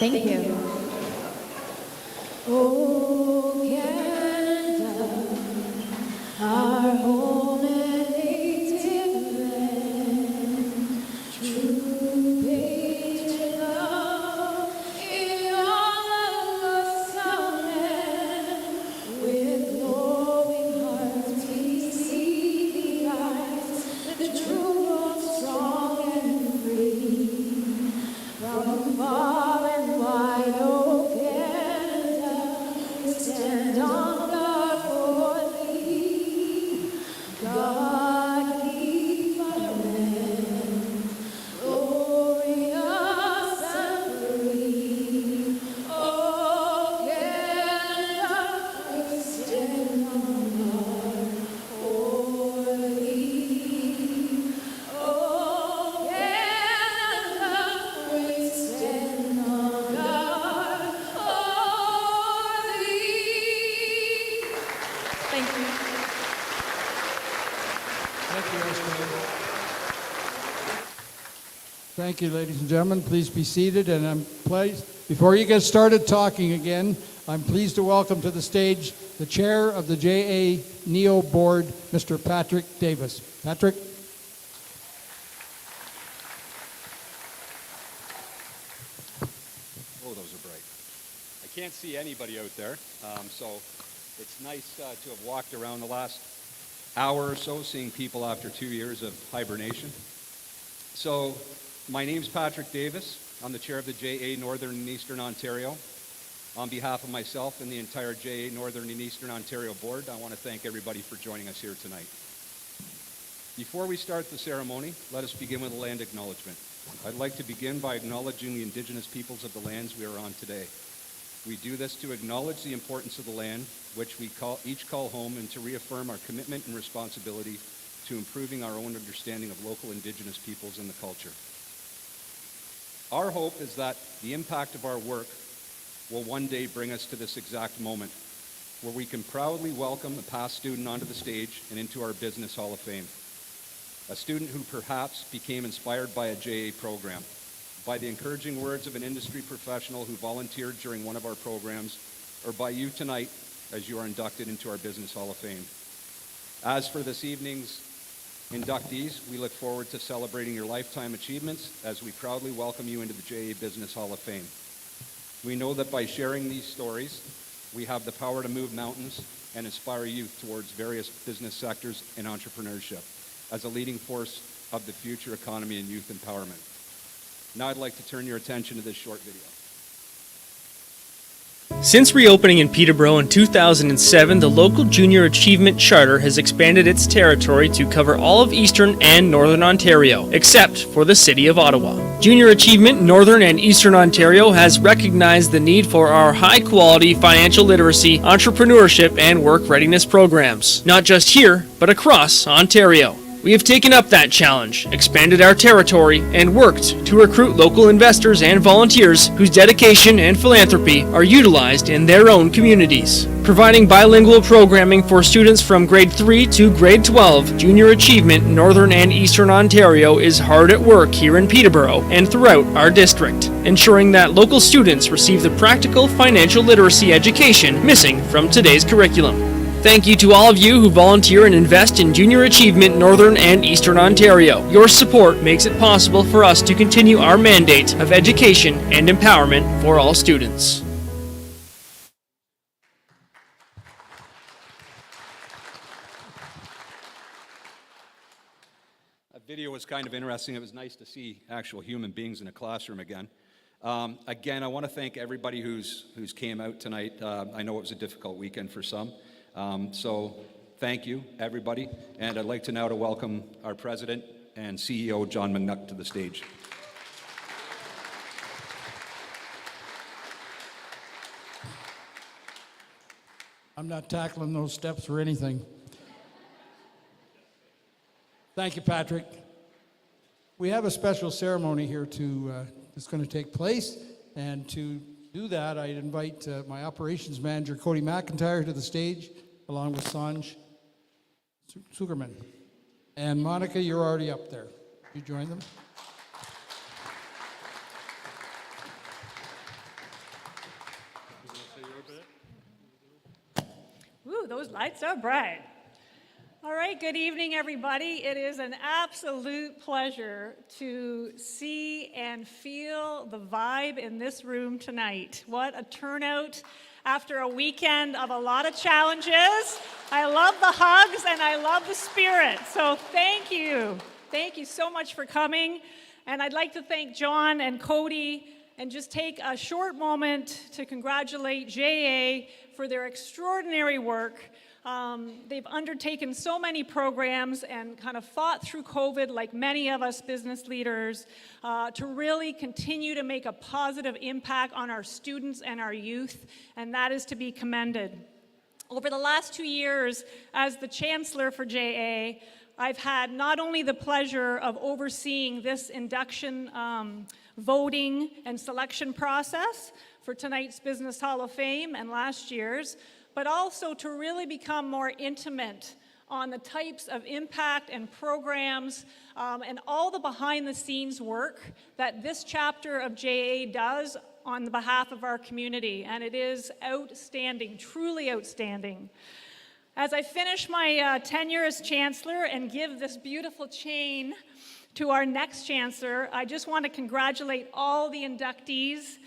Thank you. Oh, Canada, our home and native land, true patriot love in all of us our men. With glowing hearts we see the eyes, the true world strong and free. From far and wide, oh Canada, we stand on guard for thee. God keep our land glorious and free. Oh Canada, we stand on guard for thee. Oh Canada, we stand on guard for thee. Thank you. Thank you, Esther. Thank you, ladies and gentlemen. Please be seated. And I'm pleased, before you get started talking again, I'm pleased to welcome to the stage the chair of the JA NEO board, Mr. Patrick Davis. Patrick? Oh, those are bright. I can't see anybody out there, so it's nice to have walked around the last hour or so, seeing people after 2 years of hibernation. So, my name's Patrick Davis. I'm the chair of the JA Northern and Eastern Ontario. On behalf of myself and the entire JA Northern and Eastern Ontario board, I want to thank everybody for joining us here tonight. Before we start the ceremony, let us begin with a land acknowledgement. I'd like to begin by acknowledging the Indigenous peoples of the lands we are on today. We do this to acknowledge the importance of the land, which we each call home, and to reaffirm our commitment and responsibility to improving our own understanding of local Indigenous peoples and the culture. Our hope is that the impact of our work will one day bring us to this exact moment, where we can proudly welcome a past student onto the stage and into our Business Hall of Fame. A student who perhaps became inspired by a JA program, by the encouraging words of an industry professional who volunteered during one of our programs, or by you tonight as you are inducted into our Business Hall of Fame. As for this evening's inductees, we look forward to celebrating your lifetime achievements as we proudly welcome you into the JA Business Hall of Fame. We know that by sharing these stories, we have the power to move mountains and inspire youth towards various business sectors and entrepreneurship as a leading force of the future economy and youth empowerment. Now I'd like to turn your attention to this short video. Since reopening in Peterborough in 2007, the local Junior Achievement Charter has expanded its territory to cover all of Eastern and Northern Ontario, except for the City of Ottawa. Junior Achievement Northern and Eastern Ontario has recognized the need for our high-quality financial literacy, entrepreneurship, and work readiness programs, not just here, but across Ontario. We have taken up that challenge, expanded our territory, and worked to recruit local investors and volunteers whose dedication and philanthropy are utilized in their own communities. Providing bilingual programming for students from grade 3 to grade 12, Junior Achievement Northern and Eastern Ontario is hard at work here in Peterborough and throughout our district, ensuring that local students receive the practical financial literacy education missing from today's curriculum. Thank you to all of you who volunteer and invest in Junior Achievement Northern and Eastern Ontario. Your support makes it possible for us to continue our mandate of education and empowerment for all students. That video was kind of interesting. It was nice to see actual human beings in a classroom again. Again, I want to thank everybody who's came out tonight. I know it was a difficult weekend for some. So thank you, everybody. And I'd like to now welcome our President and CEO, John McNutt, to the stage. I'm not tackling those steps or anything. Thank you, Patrick. We have a special ceremony here that's going to take place, and to do that, I invite my operations manager, Cody McIntyre, to the stage, along with Sanj Zuckerman. And Monica, you're already up there. You join them? Lights are bright. All right, good evening, everybody. It is an absolute pleasure to see and feel the vibe in this room tonight. What a turnout after a weekend of a lot of challenges. I love the hugs and I love the spirit. So thank you. Thank you so much for coming. And I'd like to thank John and Cody and just take a short moment to congratulate JA for their extraordinary work. They've undertaken so many programs and kind of fought through COVID like many of us business leaders to really continue to make a positive impact on our students and our youth, and that is to be commended. Over the last 2 years as the Chancellor for JA, I've had not only the pleasure of overseeing this induction voting and selection process for tonight's Business Hall of Fame and last year's, but also to really become more intimate on the types of impact and programs and all the behind-the-scenes work that this chapter of JA does on the behalf of our community, and it is outstanding, truly outstanding. As I finish my tenure as Chancellor and give this beautiful chain to our next Chancellor, I just want to congratulate all the inductees,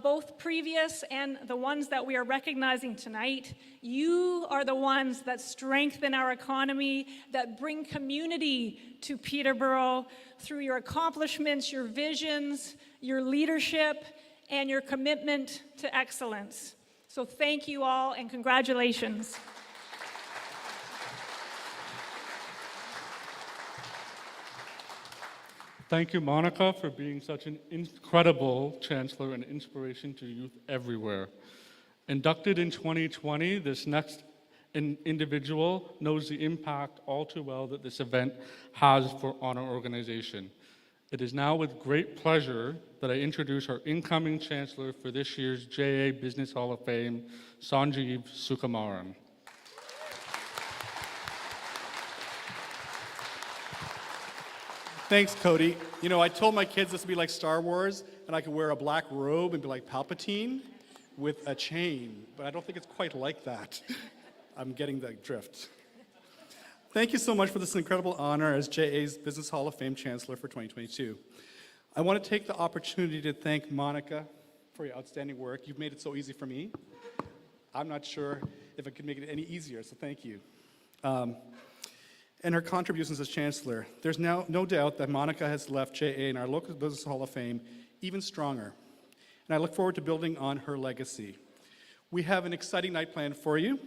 both previous and the ones that we are recognizing tonight. You are the ones that strengthen our economy, that bring community to Peterborough through your accomplishments, your visions, your leadership, and your commitment to excellence. So thank you all and congratulations. Thank you, Monica, for being such an incredible chancellor and inspiration to youth everywhere. Inducted in 2020, this next individual knows the impact all too well that this event has on our organization. It is now with great pleasure that I introduce our incoming chancellor for this year's JA Business Hall of Fame, Sanjeev Sukumaran. Thanks, Cody. You know, I told my kids this would be like Star Wars, and I could wear a black robe and be like Palpatine with a chain, but I don't think it's quite like that. I'm getting the drift. Thank you so much for this incredible honor as JA's Business Hall of Fame Chancellor for 2022. I want to take the opportunity to thank Monica for your outstanding work. You've made it so easy for me. I'm not sure if I could make it any easier, so thank you. And her contributions as Chancellor. There's now no doubt that Monica has left JA and our local Business Hall of Fame even stronger. And I look forward to building on her legacy. We have an exciting night planned for you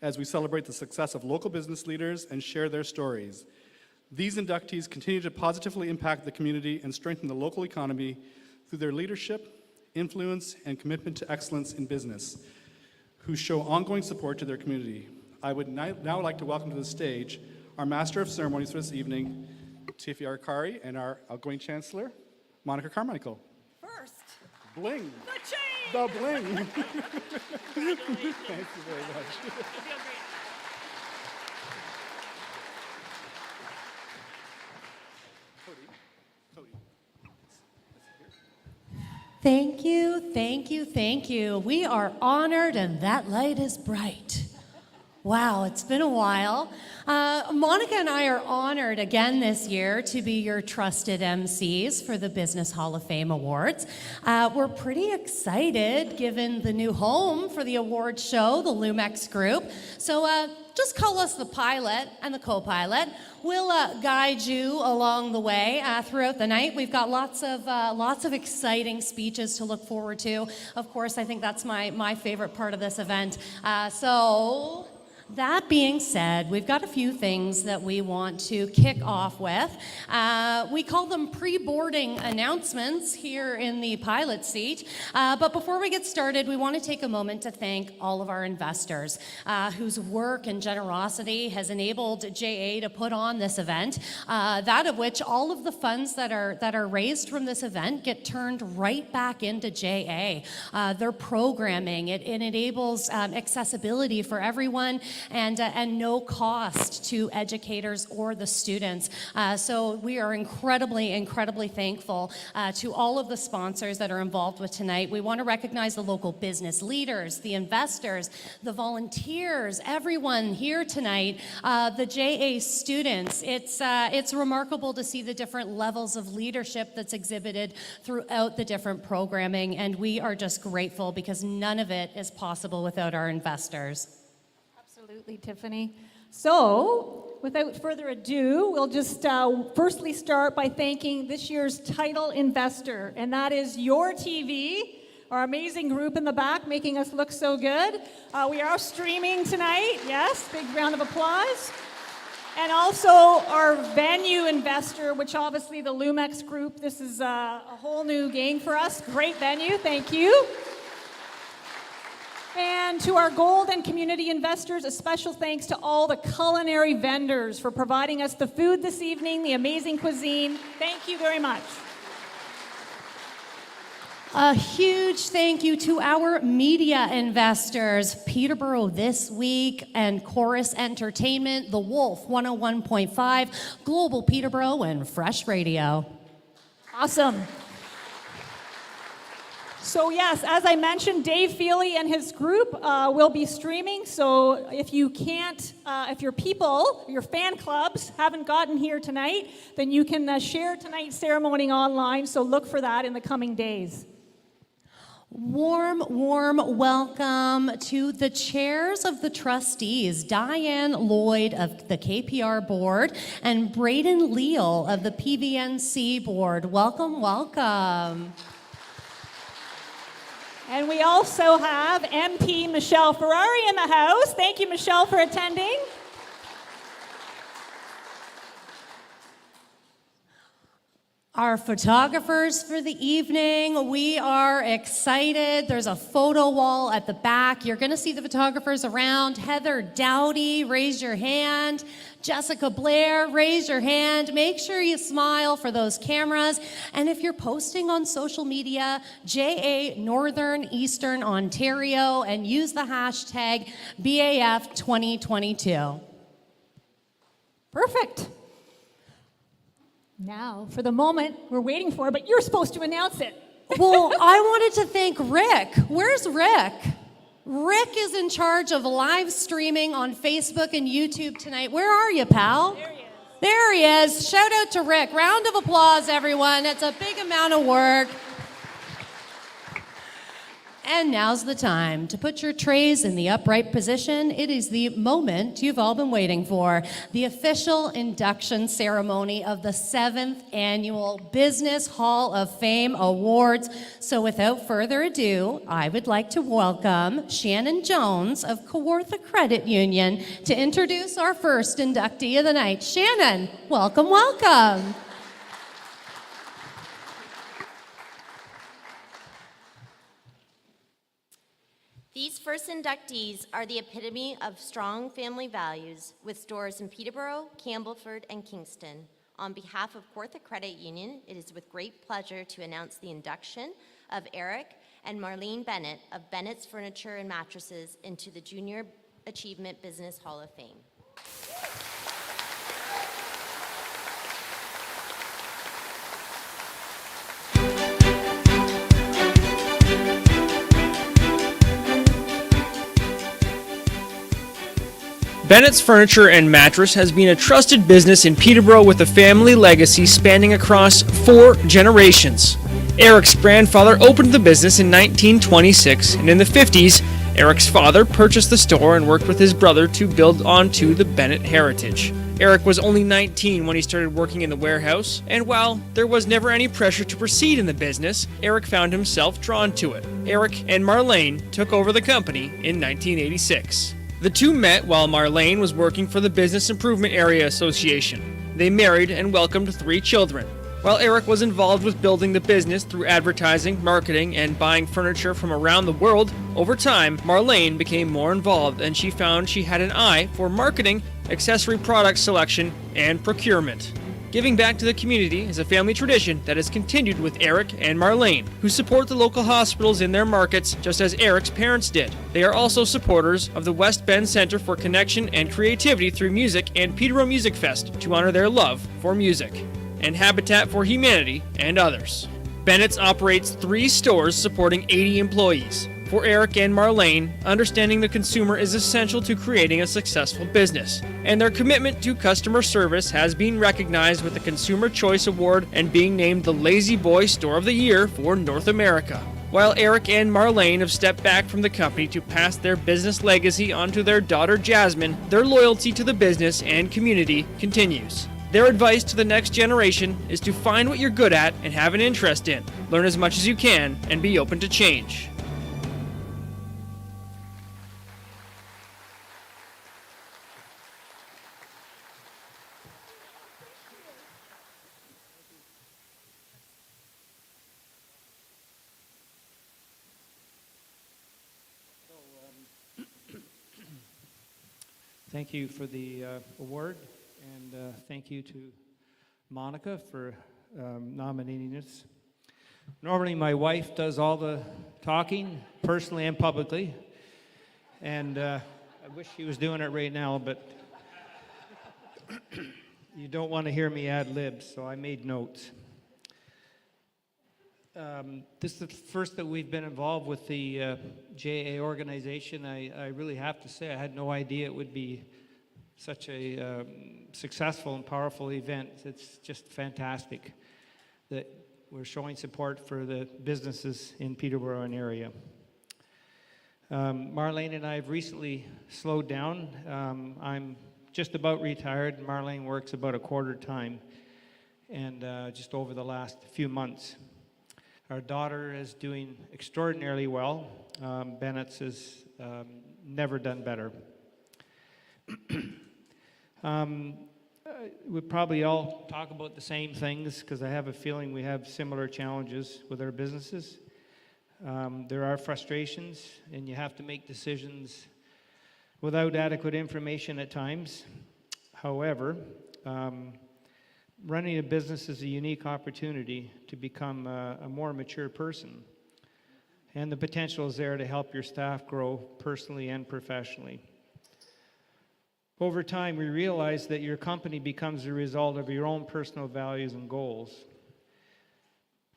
as we celebrate the success of local business leaders and share their stories. These inductees continue to positively impact the community and strengthen the local economy through their leadership, influence, and commitment to excellence in business, who show ongoing support to their community. I would now like to welcome to the stage our Master of Ceremonies for this evening, Tiffy Arkari, and our outgoing Chancellor, Monica Carmichael. First, Bling. the chain! The bling. Thank you very much. You feel great. Cody. Thank you, thank you, thank you. We are honored and that light is bright. Wow, it's been a while. Monica and I are honored again this year to be your trusted MCs for the Business Hall of Fame Awards. We're pretty excited given the new home for the awards show, the Lumex Group. So just call us the pilot and the co-pilot. We'll guide you along the way throughout the night. We've got lots of exciting speeches to look forward to. Of course, I think that's my favorite part of this event. So that being said, we've got a few things that we want to kick off with. We call them pre-boarding announcements here in the pilot seat. But before we get started, we want to take a moment to thank all of our investors whose work and generosity has enabled JA to put on this event. That of which all of the funds that are raised from this event get turned right back into JA. Their programming, it enables accessibility for everyone. and no cost to educators or the students. So we are incredibly thankful to all of the sponsors that are involved with tonight. We want to recognize the local business leaders, the investors, the volunteers, everyone here tonight, the JA students. It's remarkable to see the different levels of leadership that's exhibited throughout the different programming, and we are just grateful because none of it is possible without our investors. Absolutely, Tiffany. So, without further ado, we'll just firstly start by thanking this year's title investor, and that is Your TV, our amazing group in the back making us look so good. We are streaming tonight, yes, big round of applause. And also our venue investor, which obviously the Lumex Group, this is a whole new gang for us. Great venue, thank you. And to our gold and community investors, a special thanks to all the culinary vendors for providing us the food this evening, the amazing cuisine. Thank you very much. A huge thank you to our media investors, Peterborough This Week and Chorus Entertainment, The Wolf 101.5, Global Peterborough, and Fresh Radio. Awesome. So yes, as I mentioned, Dave Feely and his group will be streaming. So if you can't, if your people, your fan clubs haven't gotten here tonight, then you can share tonight's ceremony online. So look for that in the coming days. Warm welcome to the chairs of the trustees, Diane Lloyd of the KPR board and Braden Leal of the PVNC board. Welcome. And we also have MP Michelle Ferrari in the house. Thank you, Michelle, for attending. Our photographers for the evening, we are excited. There's a photo wall at the back. You're going to see the photographers around. Heather Dowdy, raise your hand. Jessica Blair, raise your hand. Make sure you smile for those cameras. And if you're posting on social media, JA Northern Eastern Ontario, and use the hashtag BAF2022. Perfect. Now, for the moment we're waiting for, but you're supposed to announce it. Well, I wanted to thank Rick. Where's Rick? Rick is in charge of live streaming on Facebook and YouTube tonight. Where are you, pal? There he is. There he is. Shout out to Rick. Round of applause, everyone. It's a big amount of work. And now's the time to put your trays in the upright position. It is the moment you've all been waiting for, the official induction ceremony of the 7th Annual Business Hall of Fame Awards. So without further ado, I would like to welcome Shannon Jones of Kawartha Credit Union to introduce our first inductee of the night. Shannon, welcome. These first inductees are the epitome of strong family values with stores in Peterborough, Campbellford, and Kingston. On behalf of Kawartha Credit Union, it is with great pleasure to announce the induction of Eric and Marlene Bennett of Bennett's Furniture and Mattresses into the Junior Achievement Business Hall of Fame. Bennett's Furniture and Mattress has been a trusted business in Peterborough with a family legacy spanning across 4 generations. Eric's grandfather opened the business in 1926, and in the 50s, Eric's father purchased the store and worked with his brother to build onto the Bennett heritage. Eric was only 19 when he started working in the warehouse, and while there was never any pressure to proceed in the business, Eric found himself drawn to it. Eric and Marlene took over the company in 1986. The two met while Marlene was working for the Business Improvement Area Association. They married and welcomed 3 children. While Eric was involved with building the business through advertising, marketing, and buying furniture from around the world, over time, Marlene became more involved and she found she had an eye for marketing, accessory product selection, and procurement. Giving back to the community is a family tradition that has continued with Eric and Marlene, who support the local hospitals in their markets just as Eric's parents did. They are also supporters of the West Bend Center for Connection and Creativity through Music and Peterborough Music Fest to honor their love for music, and Habitat for Humanity and others. Bennett's operates 3 stores supporting 80 employees. For Eric and Marlene, understanding the consumer is essential to creating a successful business, and their commitment to customer service has been recognized with the Consumer Choice Award and being named the Lazy Boy Store of the Year for North America. While Eric and Marlene have stepped back from the company to pass their business legacy onto their daughter Jasmine, their loyalty to the business and community continues. Their advice to the next generation is to find what you're good at and have an interest in, learn as much as you can, and be open to change. Thank you for the award, and thank you to Monica for nominating us. Normally, my wife does all the talking, personally and publicly, and I wish she was doing it right now, but you don't want to hear me ad lib, so I made notes. This is the first that we've been involved with the JA organization. I really have to say I had no idea it would be such a successful and powerful event. It's just fantastic that we're showing support for the businesses in Peterborough and area. Marlene and I have recently slowed down. I'm just about retired. Marlene works about a quarter time, and just over the last few months. Our daughter is doing extraordinarily well. Bennett's has never done better. We probably all talk about the same things because I have a feeling we have similar challenges with our businesses. There are frustrations, and you have to make decisions without adequate information at times. However, running a business is a unique opportunity to become a more mature person. And the potential is there to help your staff grow personally and professionally. Over time, we realize that your company becomes a result of your own personal values and goals.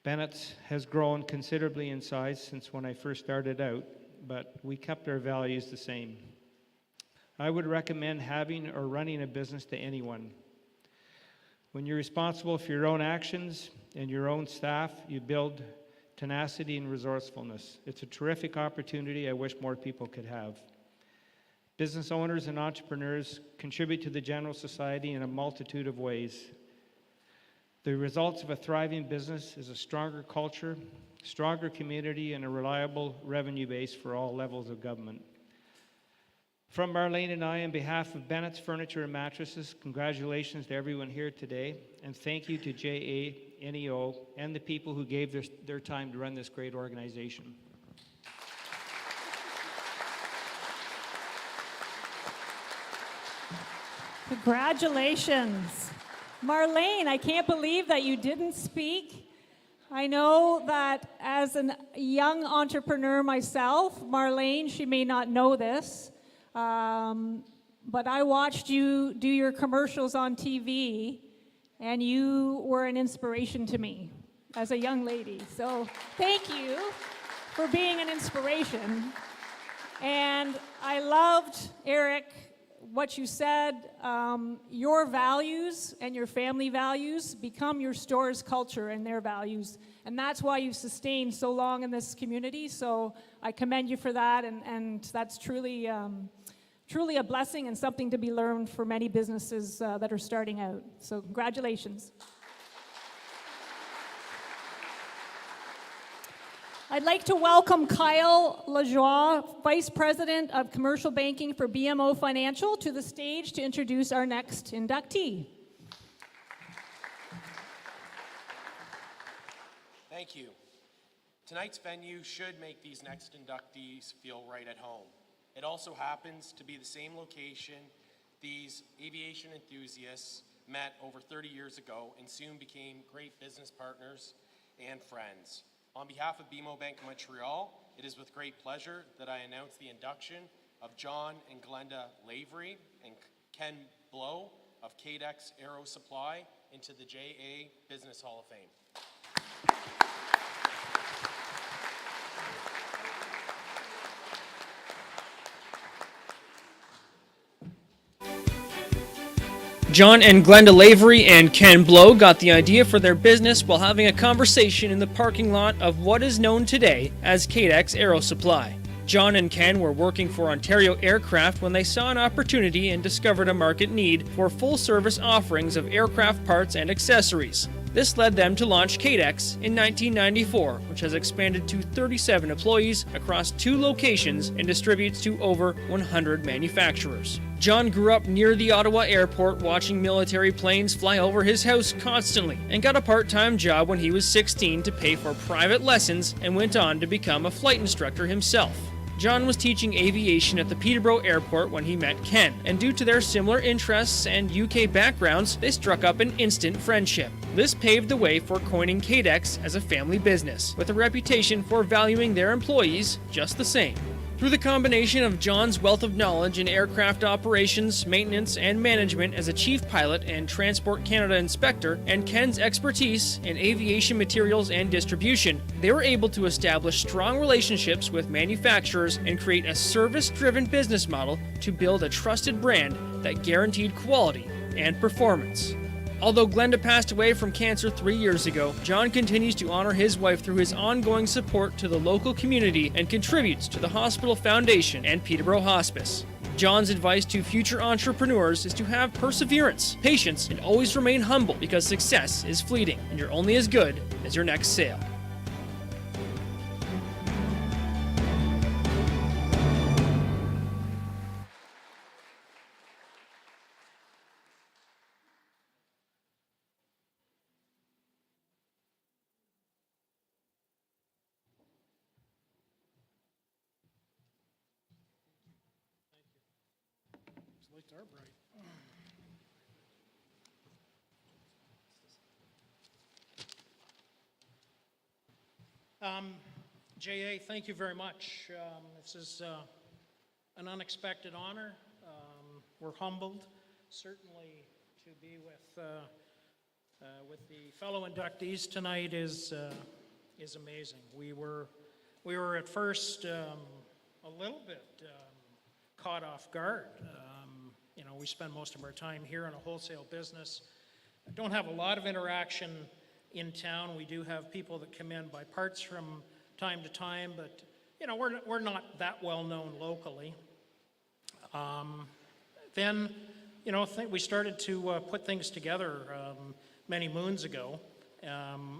Bennett's has grown considerably in size since when I first started out, but we kept our values the same. I would recommend having or running a business to anyone. When you're responsible for your own actions and your own staff, you build tenacity and resourcefulness. It's a terrific opportunity I wish more people could have. Business owners and entrepreneurs contribute to the general society in a multitude of ways. The results of a thriving business is a stronger culture, stronger community, and a reliable revenue base for all levels of government. From Marlene and I, on behalf of Bennett's Furniture and Mattresses, congratulations to everyone here today, and thank you to JA, NEO, and the people who gave their time to run this great organization. Congratulations. Marlene, I can't believe that you didn't speak. I know that as a young entrepreneur myself, Marlene, she may not know this, but I watched you do your commercials on TV, and you were an inspiration to me as a young lady. So thank you for being an inspiration. And I loved, Eric, what you said. Your values and your family values become your store's culture and their values. And that's why you've sustained so long in this community. So I commend you for that. And that's truly a blessing and something to be learned for many businesses that are starting out. So congratulations. I'd like to welcome Kyle Lajoie, Vice President of Commercial Banking for BMO Financial, to the stage to introduce our next inductee. Thank you. Tonight's venue should make these next inductees feel right at home. It also happens to be the same location these aviation enthusiasts met over 30 years ago and soon became great business partners and friends. On behalf of BMO Bank of Montreal, it is with great pleasure that I announce the induction of John and Glenda Lavery and Ken Blow of Cadex Aero Supply into the JA Business Hall of Fame. John and Glenda Lavery and Ken Blow got the idea for their business while having a conversation in the parking lot of what is known today as Cadex Aero Supply. John and Ken were working for Ontario Aircraft when they saw an opportunity and discovered a market need for full-service offerings of aircraft parts and accessories. This led them to launch Cadex in 1994, which has expanded to 37 employees across 2 locations and distributes to over 100 manufacturers. John grew up near the Ottawa airport watching military planes fly over his house constantly and got a part-time job when he was 16 to pay for private lessons and went on to become a flight instructor himself. John was teaching aviation at the Peterborough Airport when he met Ken, and due to their similar interests and UK backgrounds, they struck up an instant friendship. This paved the way for coining Cadex as a family business, with a reputation for valuing their employees just the same. Through the combination of John's wealth of knowledge in aircraft operations, maintenance, and management as a chief pilot and Transport Canada inspector, and Ken's expertise in aviation materials and distribution, they were able to establish strong relationships with manufacturers and create a service-driven business model to build a trusted brand that guaranteed quality and performance. Although Glenda passed away from cancer 3 years ago, John continues to honor his wife through his ongoing support to the local community and contributes to the Hospital Foundation and Peterborough Hospice. John's advice to future entrepreneurs is to have perseverance, patience, and always remain humble because success is fleeting and you're only as good as your next sale. JA, thank you very much. This is an unexpected honor. We're humbled, certainly, to be with the fellow inductees tonight is amazing. We were at first a little bit caught off guard. We spend most of our time here in a wholesale business. I don't have a lot of interaction in town. We do have people that come in buy parts from time to time, but we're not that well known locally. Then we started to put things together many moons ago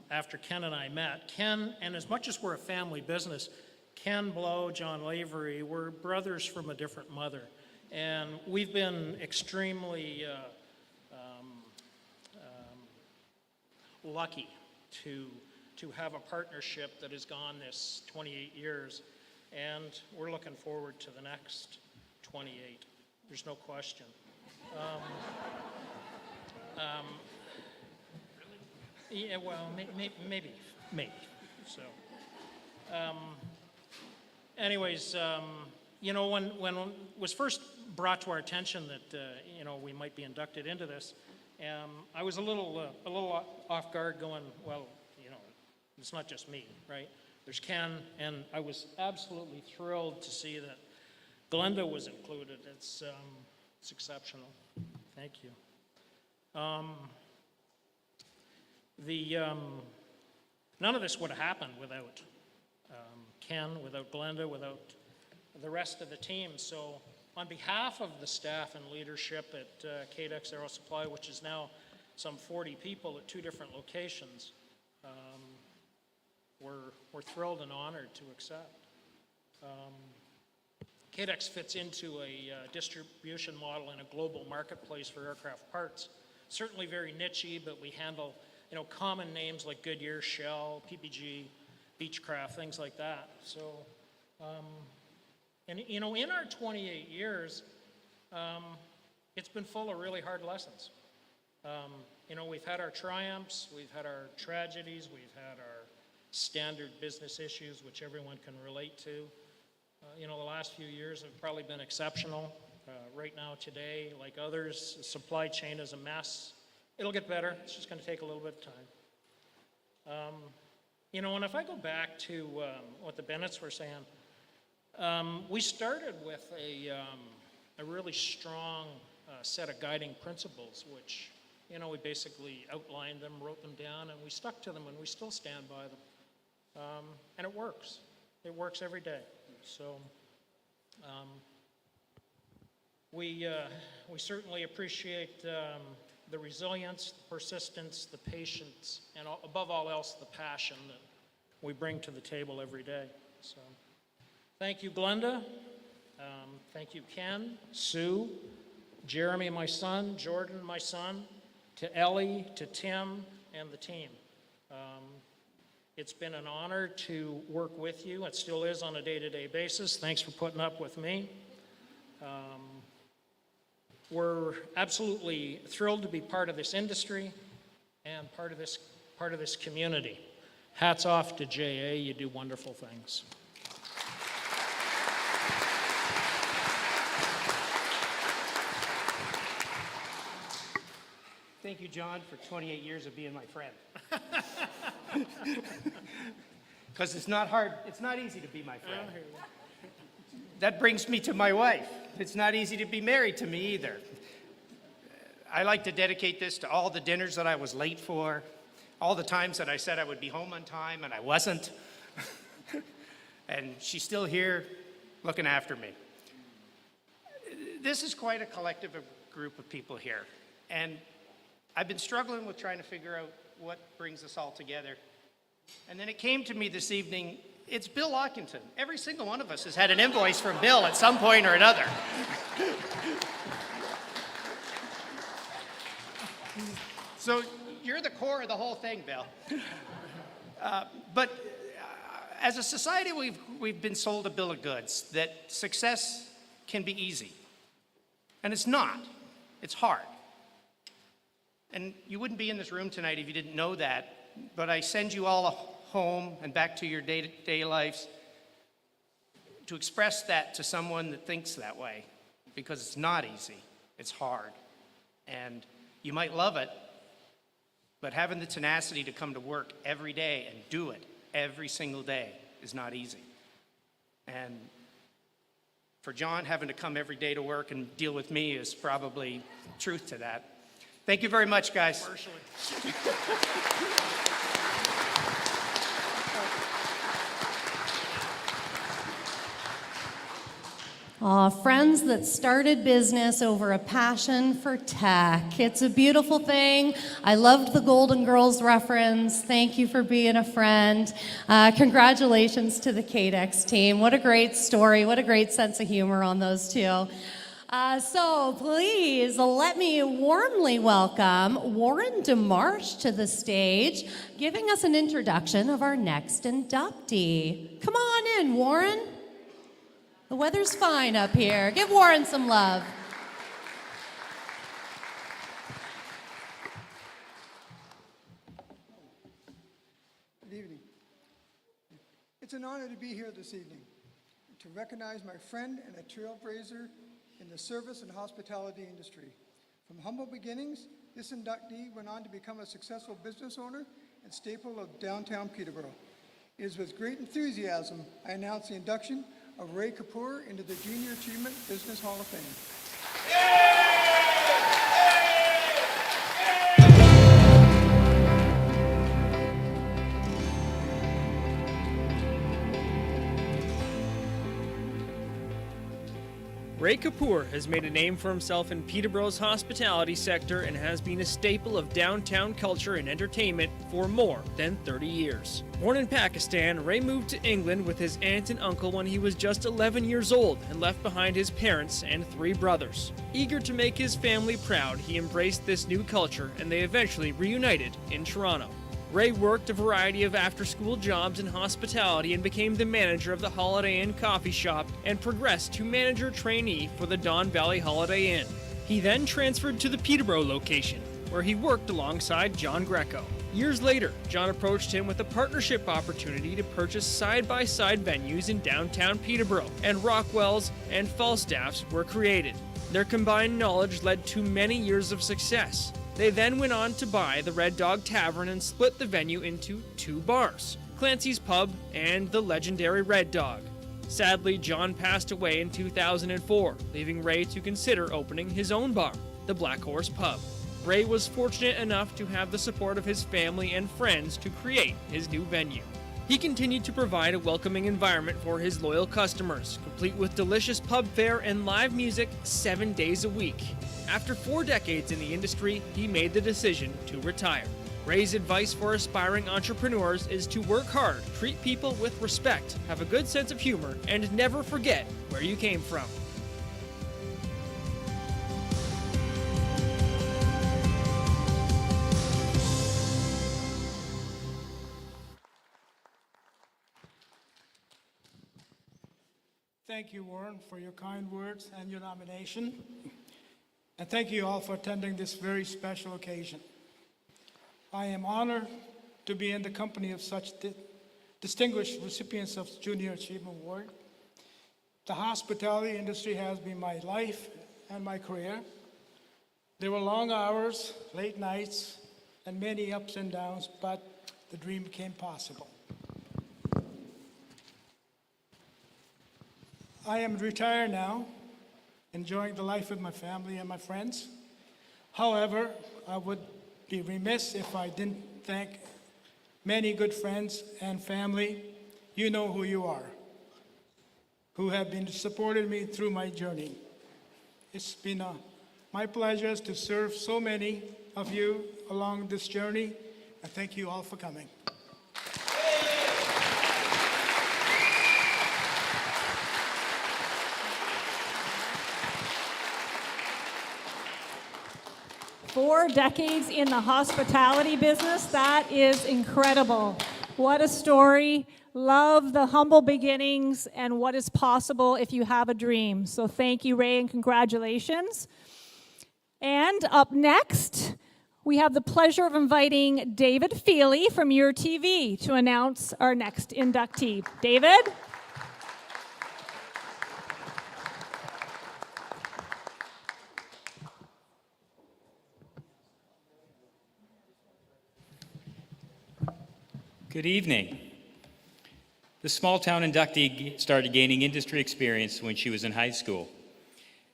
after Ken and I met. Ken, and as much as we're a family business, Ken Blow, John Lavery, we're brothers from a different mother, and we've been extremely lucky to have a partnership that has gone this 28 years, and we're looking forward to the next 28. There's no question. Yeah, well, maybe. So, anyways, when it was first brought to our attention that we might be inducted into this, I was a little off guard, going, well, it's not just me, right? There's Ken, and I was absolutely thrilled to see that Glenda was included. It's exceptional. Thank you. None of this would have happened without Ken, without Glenda, without the rest of the team. So on behalf of the staff and leadership at Cadex Aero Supply, which is now some 40 people at 2 different locations, we're thrilled and honored to accept. Cadex fits into a distribution model in a global marketplace for aircraft parts. Certainly very niche-y, but we handle common names like Goodyear, Shell, PPG, Beechcraft, things like that. So, in our 28 years, it's been full of really hard lessons. We've had our triumphs, we've had our tragedies, we've had our standard business issues, which everyone can relate to. The last few years have probably been exceptional. Right now, today, like others, the supply chain is a mess. It'll get better. It's just going to take a little bit of time. And if I go back to what the Bennetts were saying, we started with a really strong set of guiding principles, which, we basically outlined them, wrote them down, and we stuck to them, and we still stand by them. And it works. It works every day. So we certainly appreciate the resilience, the persistence, the patience, and above all else, the passion that we bring to the table every day. So thank you, Glenda. Thank you, Ken, Sue, Jeremy, my son, Jordan, my son, to Ellie, to Tim, and the team. It's been an honor to work with you. It still is on a day-to-day basis. Thanks for putting up with me. We're absolutely thrilled to be part of this industry and part of this community. Hats off to JA. You do wonderful things. Thank you, John, for 28 years of being my friend. Because it's not hard, it's not easy to be my friend. That brings me to my wife. It's not easy to be married to me either. I like to dedicate this to all the dinners that I was late for, all the times that I said I would be home on time and I wasn't. And she's still here looking after me. This is quite a collective group of people here. And I've been struggling with trying to figure out what brings us all together. And then it came to me this evening, it's Bill Lockington. Every single one of us has had an invoice from Bill at some point or another. So you're the core of the whole thing, Bill. But as a society, we've been sold a bill of goods that success can be easy. And it's not. It's hard. And you wouldn't be in this room tonight if you didn't know that, but I send you all home and back to your day-to-day lives to express that to someone that thinks that way, because it's not easy, it's hard. And you might love it, but having the tenacity to come to work every day and do it every single day is not easy. And for John, having to come every day to work and deal with me is probably truth to that. Thank you very much, guys. Friends that started business over a passion for tech. It's a beautiful thing. I loved the Golden Girls reference. Thank you for being a friend. Congratulations to the KDEX team. What a great story. What a great sense of humor on those two. So please let me warmly welcome Warren DeMarsh to the stage, giving us an introduction of our next inductee. Come on in, Warren. The weather's fine up here. Give Warren some love. Good evening. It's an honor to be here this evening to recognize my friend and a trailblazer in the service and hospitality industry. From humble beginnings, this inductee went on to become a successful business owner and staple of downtown Peterborough. It is with great enthusiasm I announce the induction of Ray Kapoor into the Junior Achievement Business Hall of Fame. Ray Kapoor has made a name for himself in Peterborough's hospitality sector and has been a staple of downtown culture and entertainment for more than 30 years. Born in Pakistan, Ray moved to England with his aunt and uncle when he was just 11 years old and left behind his parents and 3 brothers. Eager to make his family proud, he embraced this new culture and they eventually reunited in Toronto. Ray worked a variety of after-school jobs in hospitality and became the manager of the Holiday Inn coffee shop and progressed to manager trainee for the Don Valley Holiday Inn. He then transferred to the Peterborough location, where he worked alongside John Greco. Years later, John approached him with a partnership opportunity to purchase side-by-side venues in downtown Peterborough, and Rockwell's and Falstaff's were created. Their combined knowledge led to many years of success. They then went on to buy the Red Dog Tavern and split the venue into 2 bars, Clancy's Pub and the legendary Red Dog. Sadly, John passed away in 2004, leaving Ray to consider opening his own bar, the Black Horse Pub. Ray was fortunate enough to have the support of his family and friends to create his new venue. He continued to provide a welcoming environment for his loyal customers, complete with delicious pub fare and live music 7 days a week. After 4 decades in the industry, he made the decision to retire. Ray's advice for aspiring entrepreneurs is to work hard, treat people with respect, have a good sense of humor, and never forget where you came from. Thank you, Warren, for your kind words and your nomination. And thank you all for attending this very special occasion. I am honored to be in the company of such distinguished recipients of Junior Achievement Award. The hospitality industry has been my life and my career. There were long hours, late nights, and many ups and downs, but the dream became possible. I am retired now, enjoying the life with my family and my friends. However, I would be remiss if I didn't thank many good friends and family, you know who you are, who have been supporting me through my journey. It's been my pleasure to serve so many of you along this journey, and thank you all for coming. Four decades in the hospitality business, that is incredible. What a story. Love the humble beginnings and what is possible if you have a dream. So thank you, Ray, and congratulations. And up next, we have the pleasure of inviting David Feely from Your TV to announce our next inductee. David? Good evening. The small town inductee started gaining industry experience when she was in high school,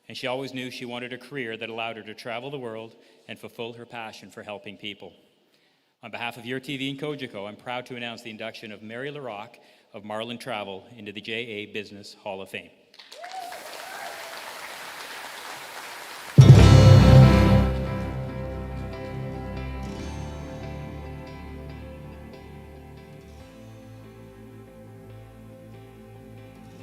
and she always knew she wanted a career that allowed her to travel the world and fulfill her passion for helping people. On behalf of Your TV and Cogeco, I'm proud to announce the induction of Mary LaRocque of Marlin Travel into the JA Business Hall of Fame.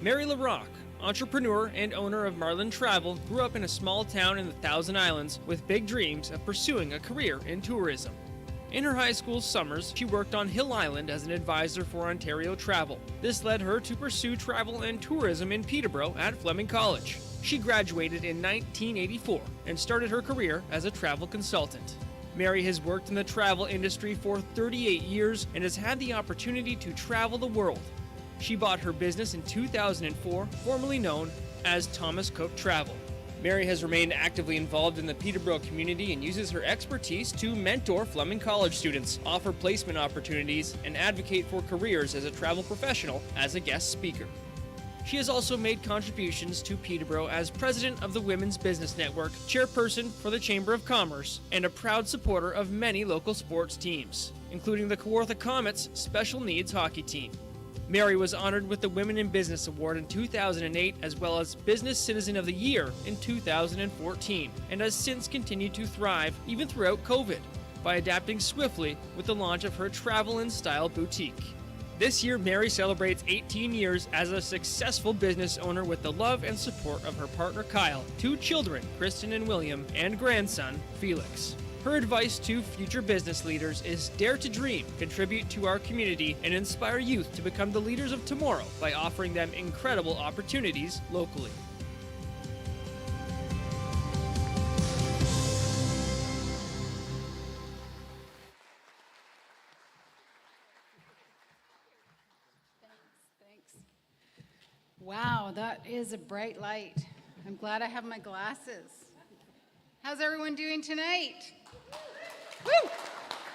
Mary LaRocque, entrepreneur and owner of Marlin Travel, grew up in a small town in the Thousand Islands with big dreams of pursuing a career in tourism. In her high school summers, she worked on Hill Island as an advisor for Ontario Travel. This led her to pursue travel and tourism in Peterborough at Fleming College. She graduated in 1984 and started her career as a travel consultant. Mary has worked in the travel industry for 38 years and has had the opportunity to travel the world. She bought her business in 2004, formerly known as Thomas Cook Travel. Mary has remained actively involved in the Peterborough community and uses her expertise to mentor Fleming College students, offer placement opportunities, and advocate for careers as a travel professional as a guest speaker. She has also made contributions to Peterborough as president of the Women's Business Network, chairperson for the Chamber of Commerce, and a proud supporter of many local sports teams, including the Kawartha Comets special needs hockey team. Mary was honored with the Women in Business Award in 2008 as well as Business Citizen of the Year in 2014 and has since continued to thrive even throughout COVID by adapting swiftly with the launch of her Travel and Style boutique. This year, Mary celebrates 18 years as a successful business owner with the love and support of her partner Kyle, 2 children, Kristen and William, and grandson, Felix. Her advice to future business leaders is dare to dream, contribute to our community, and inspire youth to become the leaders of tomorrow by offering them incredible opportunities locally. Wow, that is a bright light. I'm glad I have my glasses. How's everyone doing tonight? Woo!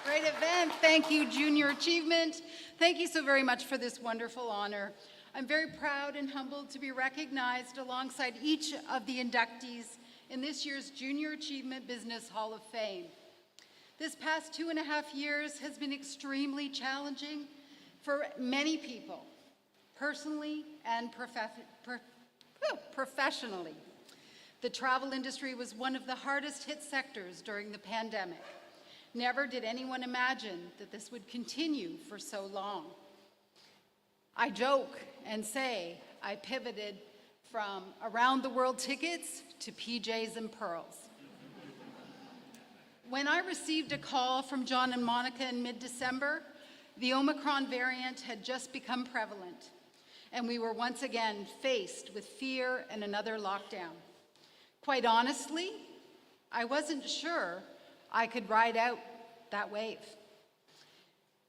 Great event. Thank you, Junior Achievement. Thank you so very much for this wonderful honor. I'm very proud and humbled to be recognized alongside each of the inductees in this year's Junior Achievement Business Hall of Fame. This past 2.5 years has been extremely challenging for many people, personally and professionally. The travel industry was one of the hardest hit sectors during the pandemic. Never did anyone imagine that this would continue for so long. I joke and say I pivoted from around the world tickets to PJs and pearls. When I received a call from John and Monica in mid-December, the Omicron variant had just become prevalent, and we were once again faced with fear and another lockdown. Quite honestly, I wasn't sure I could ride out that wave.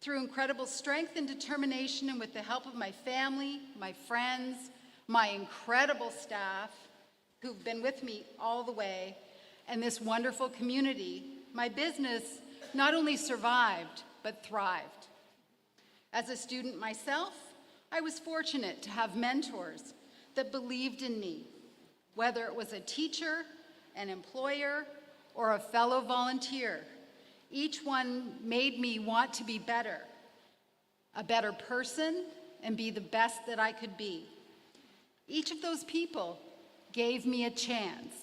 Through incredible strength and determination, and with the help of my family, my friends, my incredible staff who've been with me all the way, and this wonderful community, my business not only survived, but thrived. As a student myself, I was fortunate to have mentors that believed in me, whether it was a teacher, an employer, or a fellow volunteer. Each one made me want to be better, a better person, and be the best that I could be. Each of those people gave me a chance.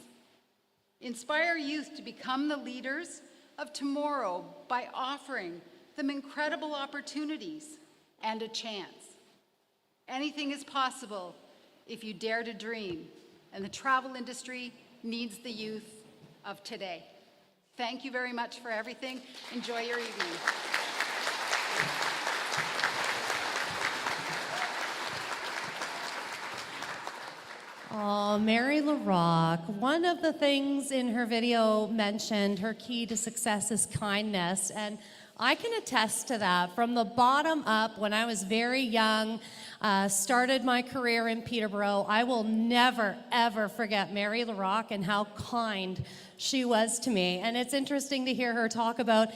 Inspire youth to become the leaders of tomorrow by offering them incredible opportunities and a chance. Anything is possible if you dare to dream, and the travel industry needs the youth of today. Thank you very much for everything. Enjoy your evening. Oh, Mary LaRocque, one of the things in her video mentioned her key to success is kindness, and I can attest to that. From the bottom up, when I was very young, started my career in Peterborough, I will never, ever forget Mary LaRocque and how kind she was to me. And it's interesting to hear her talk about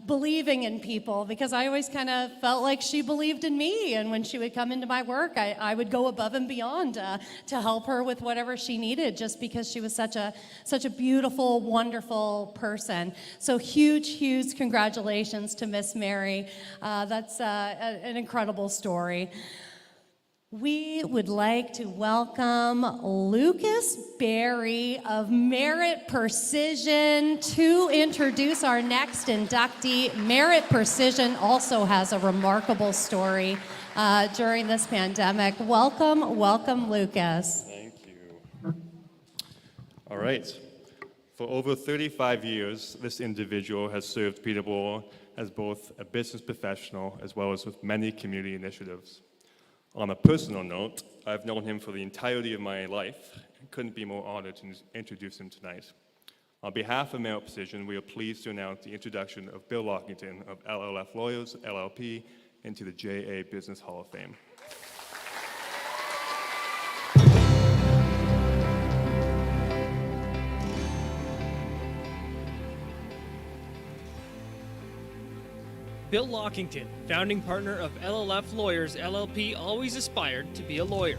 believing in people, because I always kind of felt like she believed in me, and when she would come into my work, I would go above and beyond to help her with whatever she needed, just because she was such a beautiful, wonderful person. So huge congratulations to Miss Mary. That's an incredible story. We would like to welcome Lucas Berry of Merit Precision to introduce our next inductee. Merit Precision also has a remarkable story during this pandemic. Welcome, Lucas. Thank you. All right. For over 35 years, this individual has served Peterborough as both a business professional as well as with many community initiatives. On a personal note, I've known him for the entirety of my life and couldn't be more honored to introduce him tonight. On behalf of Merit Precision, we are pleased to announce the introduction of Bill Lockington of LLF Lawyers, LLP, into the JA Business Hall of Fame. Bill Lockington, founding partner of LLF Lawyers LLP, always aspired to be a lawyer.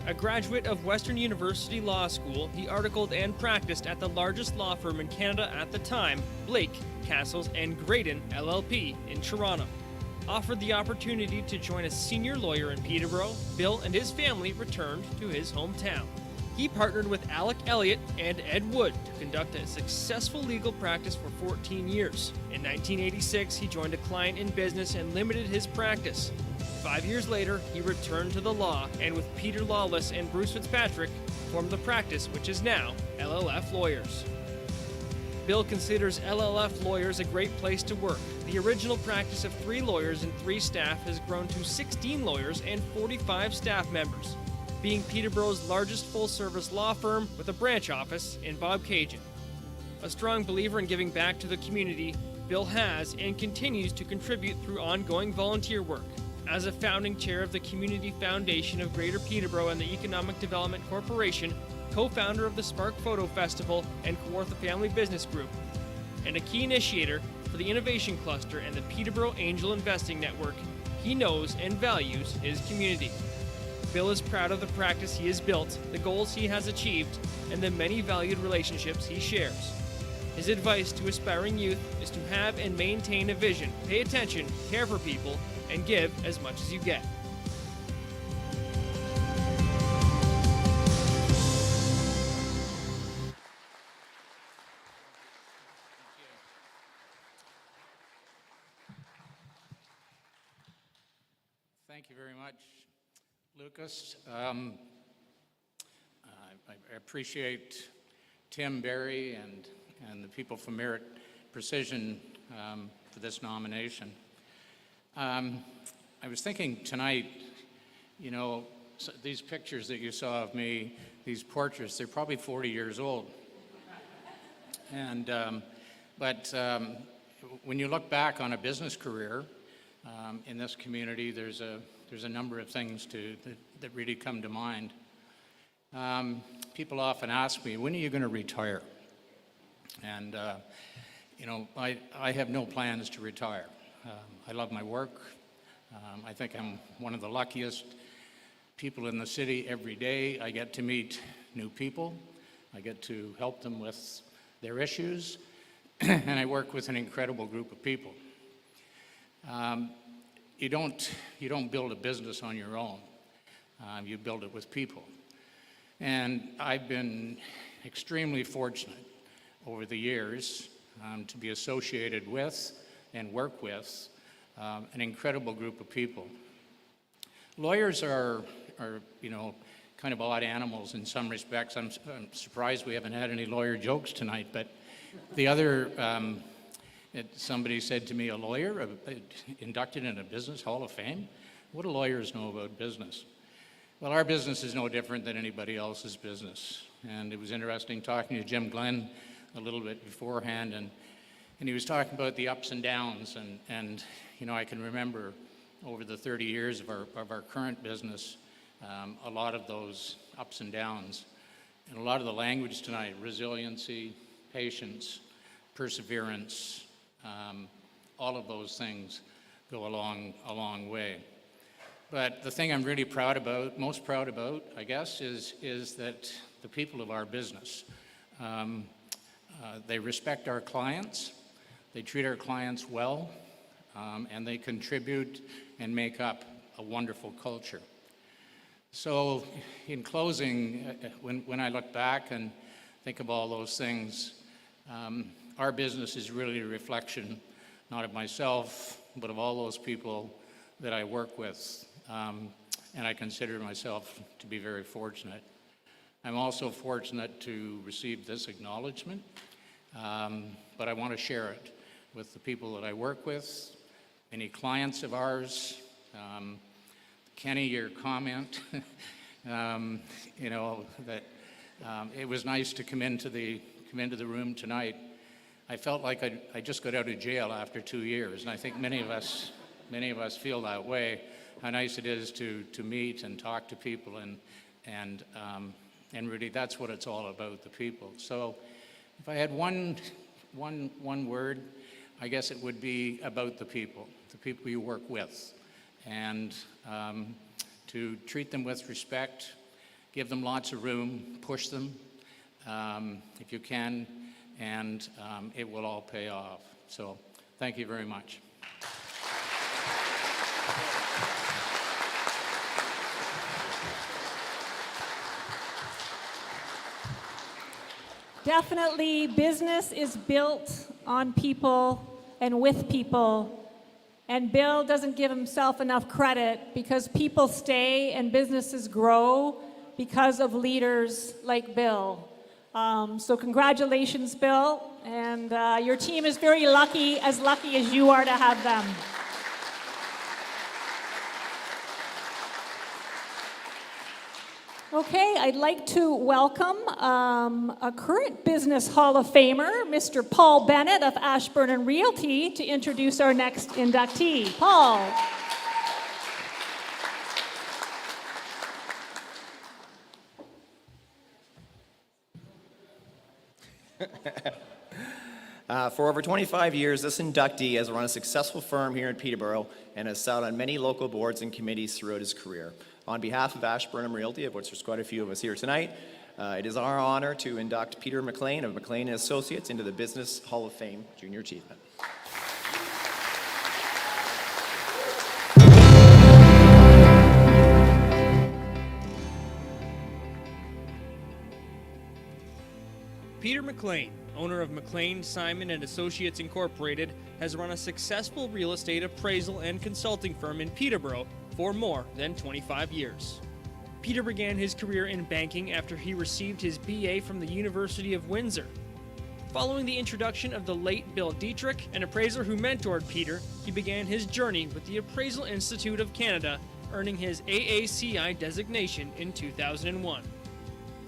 A graduate of Western University Law School, he articled and practiced at the largest law firm in Canada at the time, Blake, Castles and Graydon LLP in Toronto. Offered the opportunity to join a senior lawyer in Peterborough, Bill and his family returned to his hometown. He partnered with Alec Elliott and Ed Wood to conduct a successful legal practice for 14 years. In 1986, he joined a client in business and limited his practice. 5 years later, he returned to the law and with Peter Lawless and Bruce Fitzpatrick, formed the practice which is now LLF Lawyers. Bill considers LLF Lawyers a great place to work. The original practice of 3 lawyers and 3 staff has grown to 16 lawyers and 45 staff members, being Peterborough's largest full-service law firm with a branch office in Bobcaygeon. A strong believer in giving back to the community, Bill has and continues to contribute through ongoing volunteer work, As a founding chair of the Community Foundation of Greater Peterborough and the Economic Development Corporation, co-founder of the Spark Photo Festival and Kawartha Family Business Group, and a key initiator for the Innovation Cluster and the Peterborough Angel Investing Network, he knows and values his community. Bill is proud of the practice he has built, the goals he has achieved, and the many valued relationships he shares. His advice to aspiring youth is to have and maintain a vision, pay attention, care for people, and give as much as you get. Thank you very much, Lucas. I appreciate Tim Berry and the people from Merit Precision for this nomination. I was thinking tonight, you know, these pictures that you saw of me, these portraits, they're probably 40 years old. And, but when you look back on a business career in this community, there's a number of things that really come to mind. People often ask me, when are you going to retire? And, you know, I have no plans to retire. I love my work. I think I'm one of the luckiest people in the city. Every day I get to meet new people. I get to help them with their issues. And I work with an incredible group of people. You don't build a business on your own. You build it with people. And I've been extremely fortunate over the years to be associated with and work with an incredible group of people. Lawyers are you know, kind of odd animals in some respects. I'm surprised we haven't had any lawyer jokes tonight, but the other, somebody said to me, a lawyer inducted in a business hall of fame? What do lawyers know about business? Well, our business is no different than anybody else's business. And it was interesting talking to Jim Glenn a little bit beforehand, and he was talking about the ups and downs, and you know, I can remember over the 30 years of our current business, a lot of those ups and downs, and a lot of the language tonight, resiliency, patience, perseverance, all of those things go a long way. But the thing I'm really most proud about, I guess, is that the people of our business, they respect our clients, they treat our clients well, and they contribute and make up a wonderful culture. So in closing, when I look back and think of all those things, our business is really a reflection, not of myself, but of all those people that I work with. And I consider myself to be very fortunate. I'm also fortunate to receive this acknowledgement, but I want to share it with the people that I work with, many clients of ours. Kenny, your comment, you know, that it was nice to come into the room tonight. I felt like I just got out of jail after 2 years, and I think many of us feel that way. How nice it is to meet and talk to people, and really that's what it's all about, the people. So if I had one word, I guess it would be about the people you work with, and to treat them with respect, give them lots of room, push them if you can, and it will all pay off. So thank you very much. Definitely, business is built on people and with people. And Bill doesn't give himself enough credit because people stay and businesses grow because of leaders like Bill. So congratulations, Bill. And your team is very lucky as you are to have them. Okay, I'd like to welcome a current Business Hall of Famer, Mr. Paul Bennett of Ashburn and Realty, to introduce our next inductee. Paul. For over 25 years, this inductee has run a successful firm here in Peterborough and has sat on many local boards and committees throughout his career. On behalf of Ashburnham Realty, of which there's quite a few of us here tonight, it is our honor to induct Peter McLean of McLean & Associates into the Business Hall of Fame Junior Achievement. Peter McLean, owner of McLean, Simon & Associates Incorporated, has run a successful real estate appraisal and consulting firm in Peterborough for more than 25 years. Peter began his career in banking after he received his BA from the University of Windsor. Following the introduction of the late Bill Dietrich, an appraiser who mentored Peter, he began his journey with the Appraisal Institute of Canada, earning his AACI designation in 2001.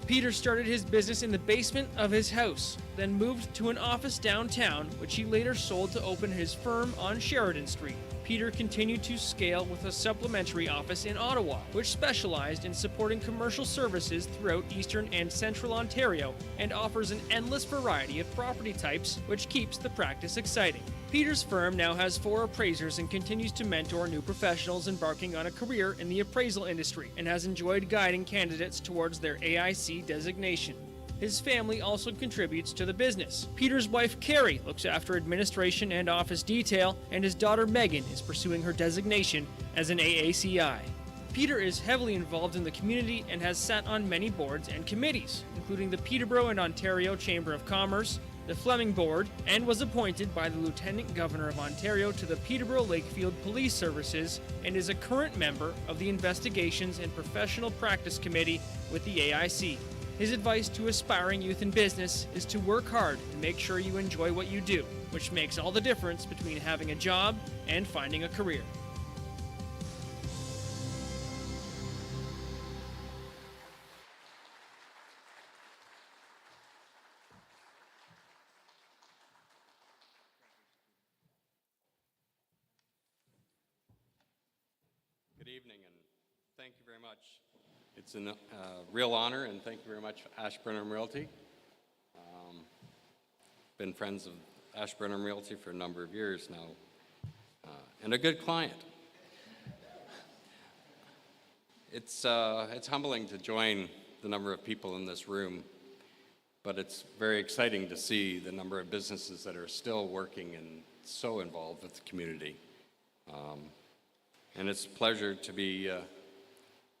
Peter started his business in the basement of his house, then moved to an office downtown, which he later sold to open his firm on Sheridan Street. Peter continued to scale with a supplementary office in Ottawa, which specialized in supporting commercial services throughout Eastern and Central Ontario and offers an endless variety of property types, which keeps the practice exciting. Peter's firm now has 4 appraisers and continues to mentor new professionals embarking on a career in the appraisal industry and has enjoyed guiding candidates towards their AIC designation. His family also contributes to the business. Peter's wife, Carrie, looks after administration and office detail, and his daughter, Megan, is pursuing her designation as an AACI. Peter is heavily involved in the community and has sat on many boards and committees, including the Peterborough and Ontario Chamber of Commerce, the Fleming Board, and was appointed by the Lieutenant Governor of Ontario to the Peterborough Lakefield Police Services and is a current member of the Investigations and Professional Practice Committee with the AIC. His advice to aspiring youth in business is to work hard and make sure you enjoy what you do, which makes all the difference between having a job and finding a career. Good evening, and thank you very much. It's a real honor, and thank you very much, Ashburnham Realty. Been friends of Ashburnham Realty for a number of years now, and a good client. It's humbling to join the number of people in this room, but it's very exciting to see the number of businesses that are still working and so involved with the community. And it's a pleasure to be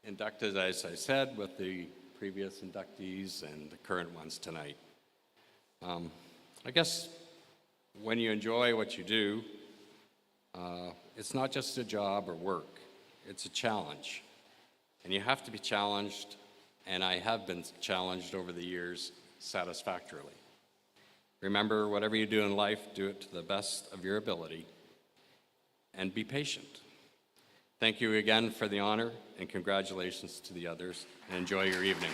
inducted, as I said, with the previous inductees and the current ones tonight. I guess when you enjoy what you do, it's not just a job or work, it's a challenge. And you have to be challenged, and I have been challenged over the years satisfactorily. Remember, whatever you do in life, do it to the best of your ability, and be patient. Thank you again for the honor, and congratulations to the others, and enjoy your evening.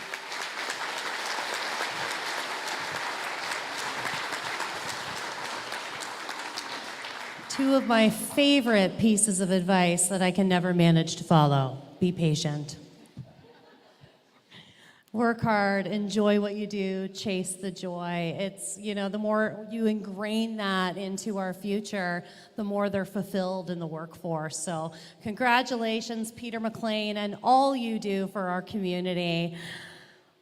Two of my favorite pieces of advice that I can never manage to follow. Be patient. Work hard, enjoy what you do, chase the joy. It's, the more you ingrain that into our future, the more they're fulfilled in the workforce. So congratulations, Peter McLean, and all you do for our community.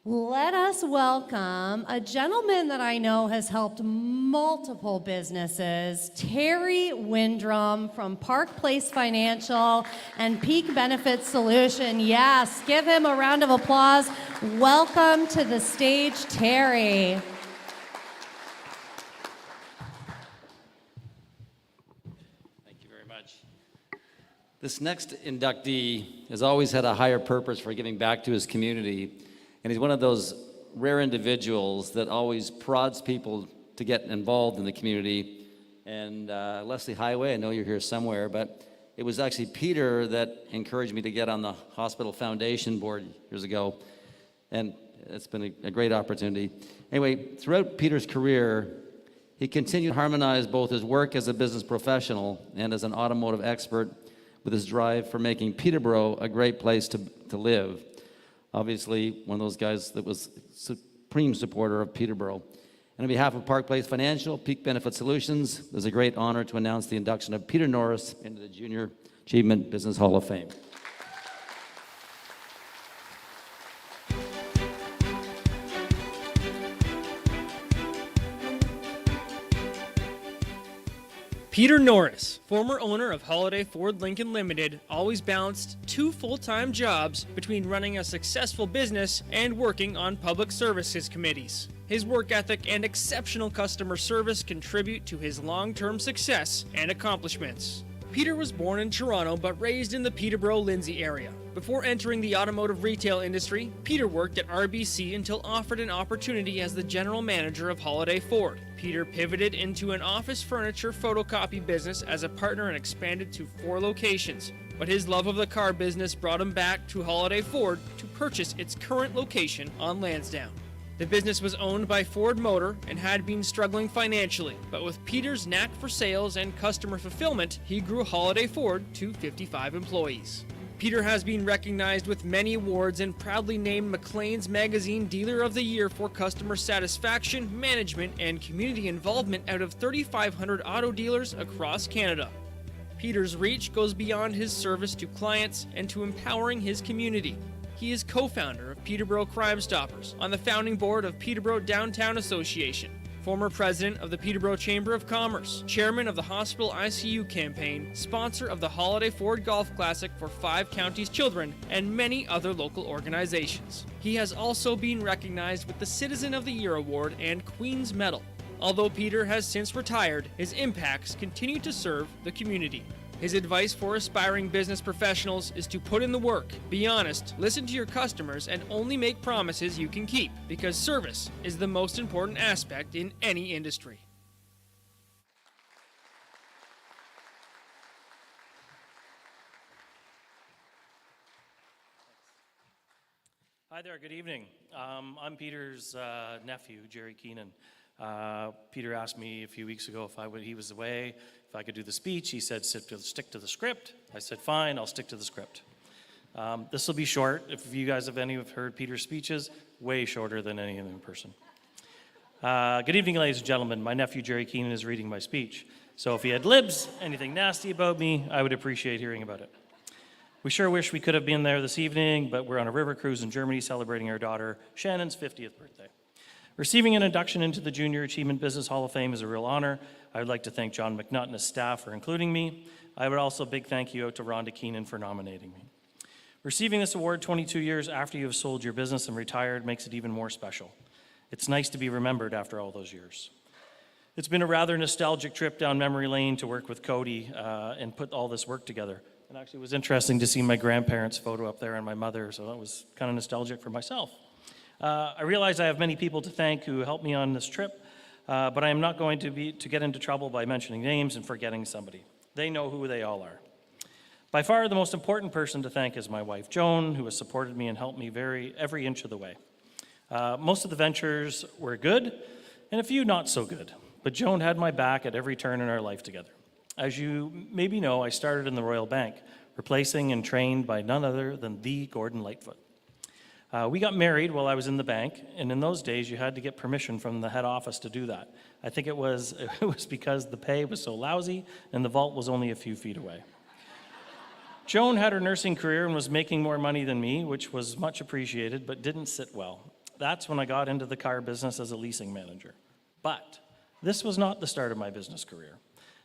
Let us welcome a gentleman that I know has helped multiple businesses, Terry Windrum from Park Place Financial and Peak Benefits Solution. Yes, give him a round of applause. Welcome to the stage, Terry. Thank you very much. This next inductee has always had a higher purpose for giving back to his community. And he's one of those rare individuals that always prods people to get involved in the community. And Leslie Highway, I know you're here somewhere, but it was actually Peter that encouraged me to get on the Hospital Foundation board years ago. And it's been a great opportunity. Anyway, throughout Peter's career, he continued to harmonize both his work as a business professional and as an automotive expert with his drive for making Peterborough a great place to live. Obviously, one of those guys that was supreme supporter of Peterborough. And on behalf of Park Place Financial, Peak Benefit Solutions, it's a great honor to announce the induction of Peter Norris into the Junior Achievement Business Hall of Fame. Peter Norris, former owner of Holiday Ford Lincoln Limited, always balanced 2 full-time jobs between running a successful business and working on public services committees. His work ethic and exceptional customer service contribute to his long-term success and accomplishments. Peter was born in Toronto but raised in the Peterborough-Lindsay area. Before entering the automotive retail industry, Peter worked at RBC until offered an opportunity as the general manager of Holiday Ford. Peter pivoted into an office furniture photocopy business as a partner and expanded to 4 locations. But his love of the car business brought him back to Holiday Ford to purchase its current location on Lansdowne. The business was owned by Ford Motor and had been struggling financially, but with Peter's knack for sales and customer fulfillment, he grew Holiday Ford to 55 employees. Peter has been recognized with many awards and proudly named Maclean's Magazine Dealer of the Year for customer satisfaction, management, and community involvement out of 3,500 auto dealers across Canada. Peter's reach goes beyond his service to clients and to empowering his community. He is co-founder of Peterborough Crime Stoppers, on the founding board of Peterborough Downtown Association, former president of the Peterborough Chamber of Commerce, chairman of the Hospital ICU campaign, sponsor of the Holiday Ford Golf Classic for 5 Counties children, and many other local organizations. He has also been recognized with the Citizen of the Year Award and Queen's Medal. Although Peter has since retired, his impacts continue to serve the community. His advice for aspiring business professionals is to put in the work, be honest, listen to your customers, and only make promises you can keep, because service is the most important aspect in any industry. Hi there, good evening. I'm Peter's nephew, Jerry Keenan. Peter asked me a few weeks ago if he was away, if I could do the speech. He said, stick to the script. I said, fine, I'll stick to the script. This will be short. If you guys have heard Peter's speeches, way shorter than any of them in person. Good evening, ladies and gentlemen. My nephew, Jerry Keenan, is reading my speech. So if he had libs, anything nasty about me, I would appreciate hearing about it. We sure wish we could have been there this evening, but we're on a river cruise in Germany celebrating our daughter Shannon's 50th birthday. Receiving an induction into the Junior Achievement Business Hall of Fame is a real honor. I would like to thank John McNutt and his staff for including me. I would also big thank you out to Rhonda Keenan for nominating me. Receiving this award 22 years after you have sold your business and retired makes it even more special. It's nice to be remembered after all those years. It's been a rather nostalgic trip down memory lane to work with Cody and put all this work together. And actually it was interesting to see my grandparents' photo up there and my mother, so that was kind of nostalgic for myself. I realize I have many people to thank who helped me on this trip, but I am not going to get into trouble by mentioning names and forgetting somebody. They know who they all are. By far, the most important person to thank is my wife, Joan, who has supported me and helped me every inch of the way. Most of the ventures were good, and a few not so good, but Joan had my back at every turn in our life together. As you maybe know, I started in the Royal Bank, replacing and trained by none other than the Gordon Lightfoot. We got married while I was in the bank, and in those days you had to get permission from the head office to do that. I think it was because the pay was so lousy and the vault was only a few feet away. Joan had her nursing career and was making more money than me, which was much appreciated, but didn't sit well. That's when I got into the car business as a leasing manager. But this was not the start of my business career.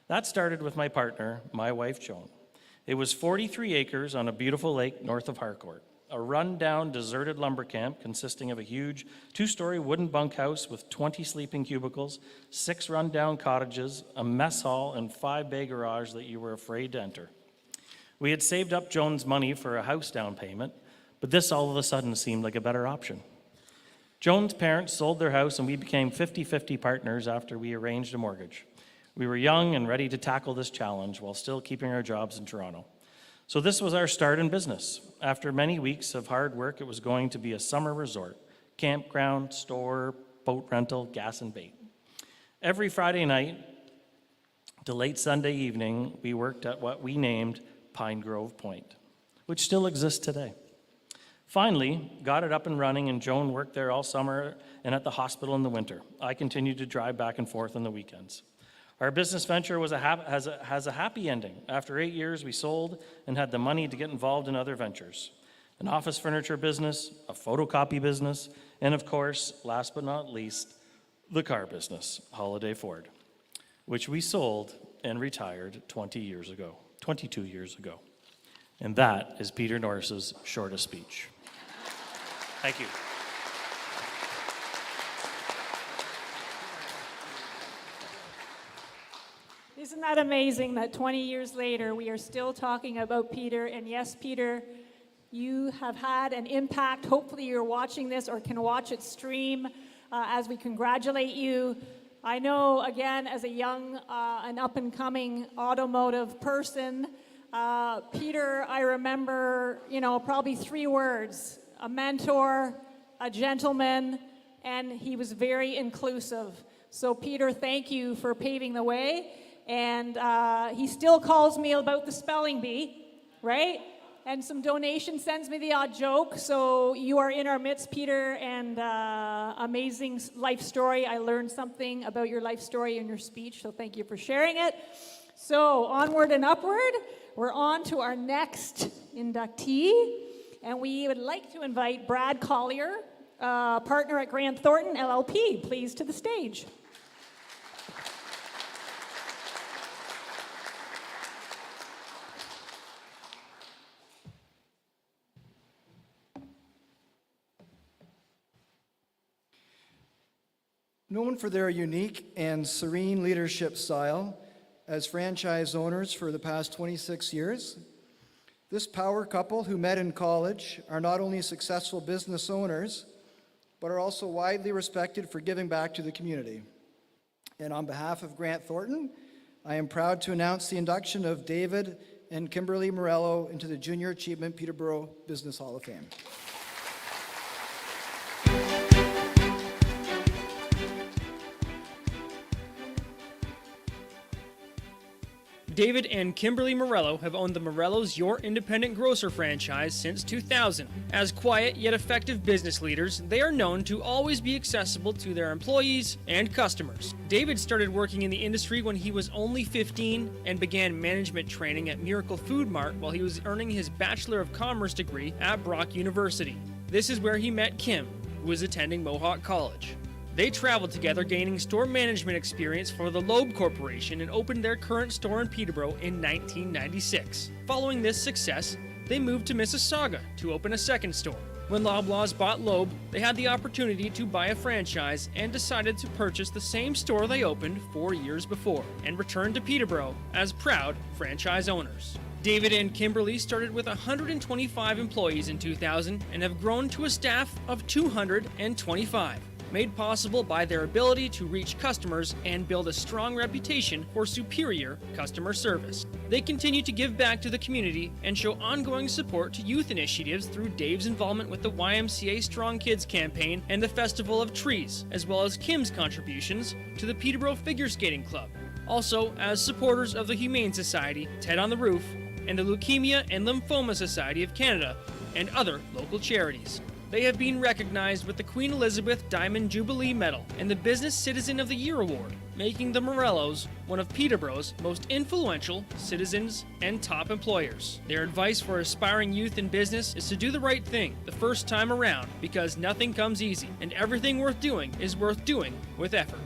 That started with my partner, my wife, Joan. It was 43 acres on a beautiful lake north of Harcourt. A run-down, deserted lumber camp consisting of a huge 2-story wooden bunkhouse with 20 sleeping cubicles, 6 run-down cottages, a mess hall, and 5-bay garage that you were afraid to enter. We had saved up Joan's money for a house down payment, but this all of a sudden seemed like a better option. Joan's parents sold their house and we became 50-50 partners after we arranged a mortgage. We were young and ready to tackle this challenge while still keeping our jobs in Toronto. So this was our start in business. After many weeks of hard work, it was going to be a summer resort, campground, store, boat rental, gas and bait. Every Friday night to late Sunday evening, we worked at what we named Pine Grove Point, which still exists today. Finally, got it up and running, and Joan worked there all summer and at the hospital in the winter. I continued to drive back and forth on the weekends. Our business venture has a happy ending. After 8 years, we sold and had the money to get involved in other ventures. An office furniture business, a photocopy business, and of course, last but not least, the car business, Holiday Ford, which we sold and retired 22 years ago. And that is Peter Norris's shortest speech. Thank you. Isn't that amazing that 20 years later we are still talking about Peter? And yes, Peter, you have had an impact. Hopefully you're watching this or can watch it stream as we congratulate you. I know, again, as a young and up-and-coming automotive person, Peter, I remember, probably 3 words: a mentor, a gentleman, and he was very inclusive. So Peter, thank you for paving the way. And he still calls me about the spelling bee, right? And some donation sends me the odd joke. So you are in our midst, Peter, and amazing life story. I learned something about your life story in your speech, so thank you for sharing it. So onward and upward, we're on to our next inductee. And we would like to invite Brad Collier, partner at Grant Thornton LLP, please to the stage. Known for their unique and serene leadership style as franchise owners for the past 26 years, this power couple who met in college are not only successful business owners, but are also widely respected for giving back to the community. And on behalf of Grant Thornton, I am proud to announce the induction of David and Kimberly Morello into the Junior Achievement Peterborough Business Hall of Fame. David and Kimberly Morello have owned the Morello's Your Independent Grocer franchise since 2000. As quiet yet effective business leaders, they are known to always be accessible to their employees and customers. David started working in the industry when he was only 15 and began management training at Miracle Food Mart while he was earning his Bachelor of Commerce degree at Brock University. This is where he met Kim, who was attending Mohawk College. They traveled together, gaining store management experience for the Loeb Corporation, and opened their current store in Peterborough in 1996. Following this success, they moved to Mississauga to open a second store. When Loblaws bought Loeb, they had the opportunity to buy a franchise and decided to purchase the same store they opened 4 years before and returned to Peterborough as proud franchise owners. David and Kimberly started with 125 employees in 2000 and have grown to a staff of 225. Made possible by their ability to reach customers and build a strong reputation for superior customer service. They continue to give back to the community and show ongoing support to youth initiatives through Dave's involvement with the YMCA Strong Kids campaign and the Festival of Trees, as well as Kim's contributions to the Peterborough Figure Skating Club. Also, as supporters of the Humane Society, Ted on the Roof, and the Leukemia and Lymphoma Society of Canada, and other local charities. They have been recognized with the Queen Elizabeth Diamond Jubilee Medal and the Business Citizen of the Year Award, making the Morellos one of Peterborough's most influential citizens and top employers. Their advice for aspiring youth in business is to do the right thing the first time around, because nothing comes easy, and everything worth doing is worth doing with effort.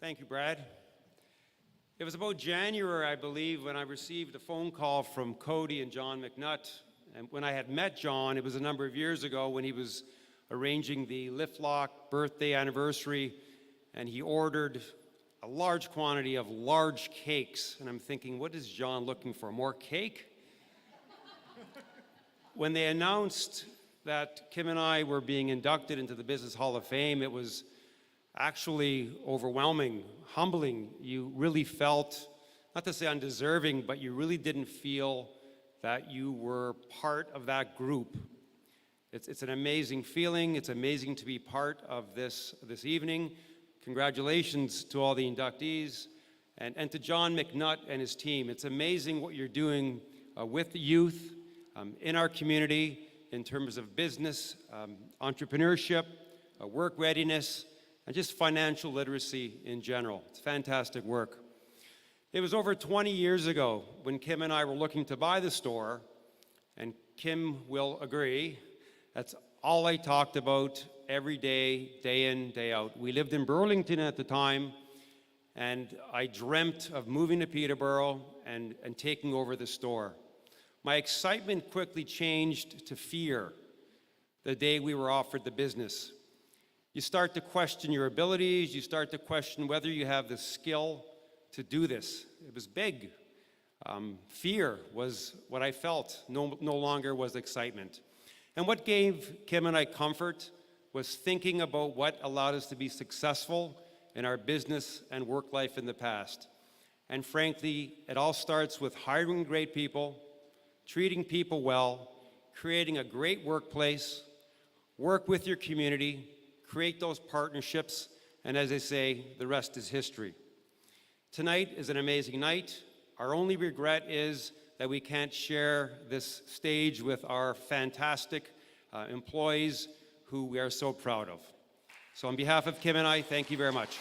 Thank you, Brad. It was about January, I believe, when I received a phone call from Cody and John McNutt. And when I had met John, it was a number of years ago when he was arranging the Liftlock birthday anniversary, and he ordered a large quantity of large cakes. And I'm thinking, what is John looking for, more cake? When they announced that Kim and I were being inducted into the Business Hall of Fame, it was actually overwhelming, humbling. You really felt, not to say undeserving, but you really didn't feel that you were part of that group. It's an amazing feeling. It's amazing to be part of this evening. Congratulations to all the inductees and to John McNutt and his team. It's amazing what you're doing with the youth in our community in terms of business, entrepreneurship, work readiness, and just financial literacy in general. It's fantastic work. It was over 20 years ago when Kim and I were looking to buy the store, and Kim will agree, that's all I talked about every day, day in, day out. We lived in Burlington at the time, and I dreamt of moving to Peterborough and taking over the store. My excitement quickly changed to fear the day we were offered the business. You start to question your abilities, you start to question whether you have the skill to do this. It was big. Fear was what I felt, no longer was excitement. And what gave Kim and I comfort was thinking about what allowed us to be successful in our business and work life in the past. And frankly, it all starts with hiring great people, treating people well, creating a great workplace, work with your community, create those partnerships, and as I say, the rest is history. Tonight is an amazing night. Our only regret is that we can't share this stage with our fantastic employees who we are so proud of. So on behalf of Kim and I, thank you very much.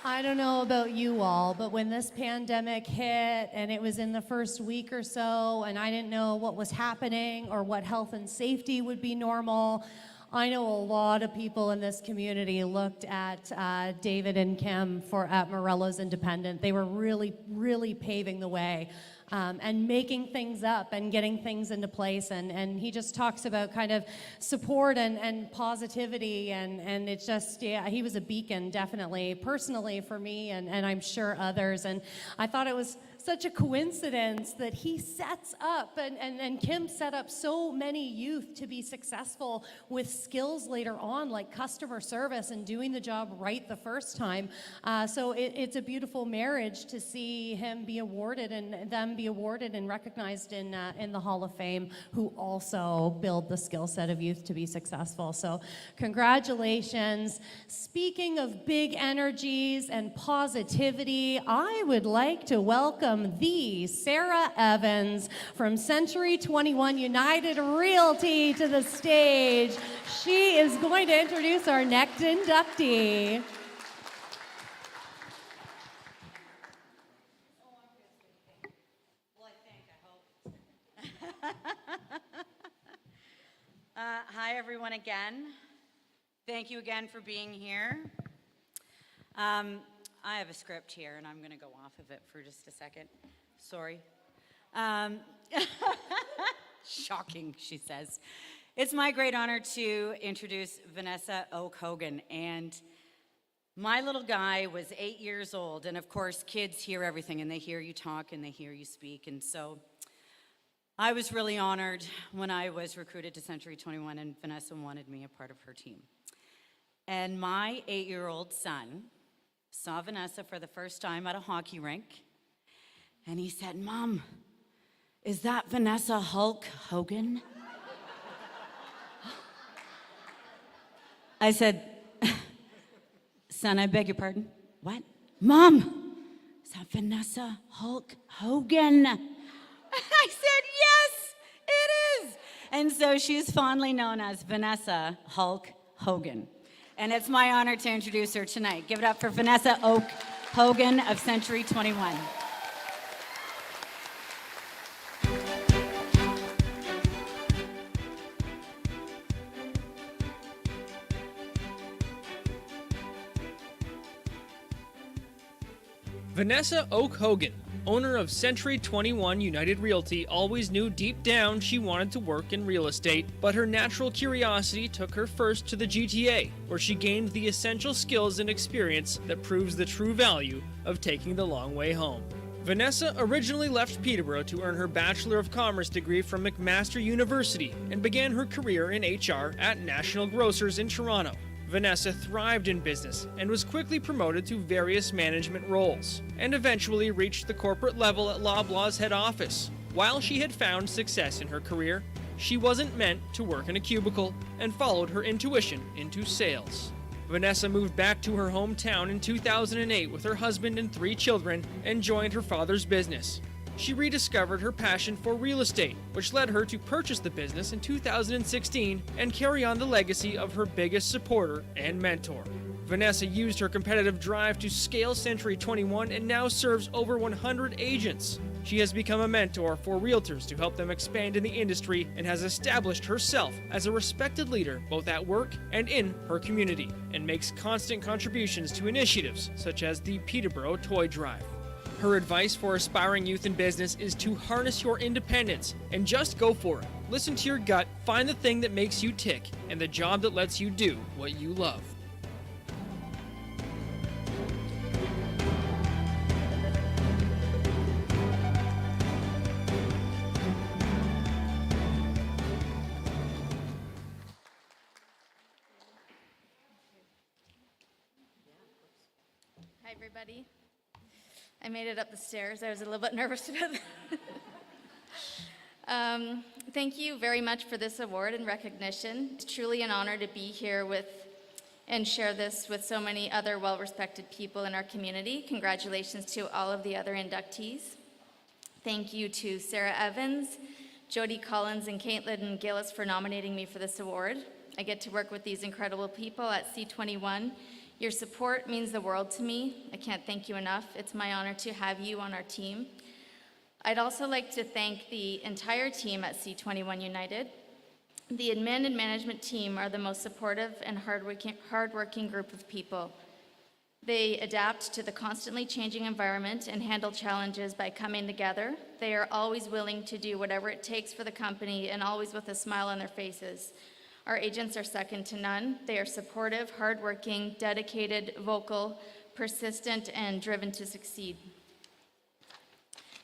I don't know about you all, but when this pandemic hit and it was in the first week or so and I didn't know what was happening or what health and safety would be normal, I know a lot of people in this community looked at David and Kim at Morelos Independent. They were really paving the way and making things up and getting things into place. And he just talks about kind of support and positivity. And it's just, yeah, he was a beacon, definitely, personally for me and I'm sure others. And I thought it was such a coincidence that he sets up and Kim set up so many youth to be successful with skills later on, like customer service and doing the job right the first time. So it's a beautiful marriage to see him be awarded and them be awarded and recognized in the Hall of Fame, who also build the skill set of youth to be successful. So congratulations. Speaking of big energies and positivity, I would like to welcome the Sarah Evans from Century 21 United Realty to the stage. She is going to introduce our next inductee. Hi, everyone, again. Thank you again for being here. I have a script here, and I'm going to go off of it for just a second. Sorry. Shocking, she says. It's my great honor to introduce Vanessa Oak Hogan. And my little guy was 8 years old. And, of course, kids hear everything, and they hear you talk, and they hear you speak. And so I was really honored when I was recruited to Century 21, and Vanessa wanted me a part of her team. And my 8-year-old son saw Vanessa for the first time at a hockey rink, and he said, "Mom, is that Vanessa Hulk Hogan?" I said, "Son, I beg your pardon? What? Mom, is that Vanessa Hulk Hogan?" I said, "Yes, it is." And so she's fondly known as Vanessa Hulk Hogan. And it's my honor to introduce her tonight. Give it up for Vanessa Oak Hogan of Century 21. Vanessa Oak Hogan, owner of Century 21 United Realty, always knew deep down she wanted to work in real estate, but her natural curiosity took her first to the GTA, where she gained the essential skills and experience that proves the true value of taking the long way home. Vanessa originally left Peterborough to earn her Bachelor of Commerce degree from McMaster University and began her career in HR at National Grocers in Toronto. Vanessa thrived in business and was quickly promoted to various management roles, and eventually reached the corporate level at Loblaw's head office. While she had found success in her career, she wasn't meant to work in a cubicle and followed her intuition into sales. Vanessa moved back to her hometown in 2008 with her husband and 3 children and joined her father's business. She rediscovered her passion for real estate, which led her to purchase the business in 2016 and carry on the legacy of her biggest supporter and mentor. Vanessa used her competitive drive to scale Century 21 and now serves over 100 agents. She has become a mentor for realtors to help them expand in the industry and has established herself as a respected leader both at work and in her community, and makes constant contributions to initiatives such as the Peterborough Toy Drive. Her advice for aspiring youth in business is to harness your independence and just go for it. Listen to your gut, find the thing that makes you tick, and the job that lets you do what you love. Hi, everybody. I made it up the stairs. I was a little bit nervous about that. Thank you very much for this award and recognition. It's truly an honor to be here and share this with so many other well-respected people in our community. Congratulations to all of the other inductees. Thank you to Sarah Evans, Jody Collins, and Caitlin Gillis for nominating me for this award. I get to work with these incredible people at C21. Your support means the world to me. I can't thank you enough. It's my honor to have you on our team. I'd also like to thank the entire team at C21 United. The admin and management team are the most supportive and hardworking group of people. They adapt to the constantly changing environment and handle challenges by coming together. They are always willing to do whatever it takes for the company and always with a smile on their faces. Our agents are second to none. They are supportive, hardworking, dedicated, vocal, persistent, and driven to succeed.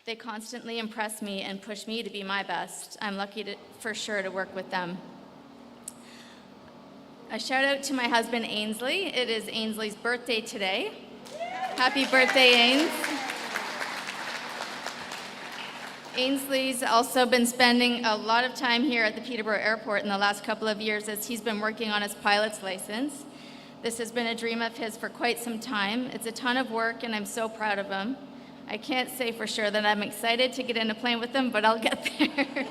They constantly impress me and push me to be my best. I'm lucky for sure to work with them. A shout out to my husband, Ainsley. It is Ainsley's birthday today. Happy birthday, Ains. Ainsley's also been spending a lot of time here at the Peterborough Airport in the last couple of years as he's been working on his pilot's license. This has been a dream of his for quite some time. It's a ton of work and I'm so proud of him. I can't say for sure that I'm excited to get in a plane with him, but I'll get there.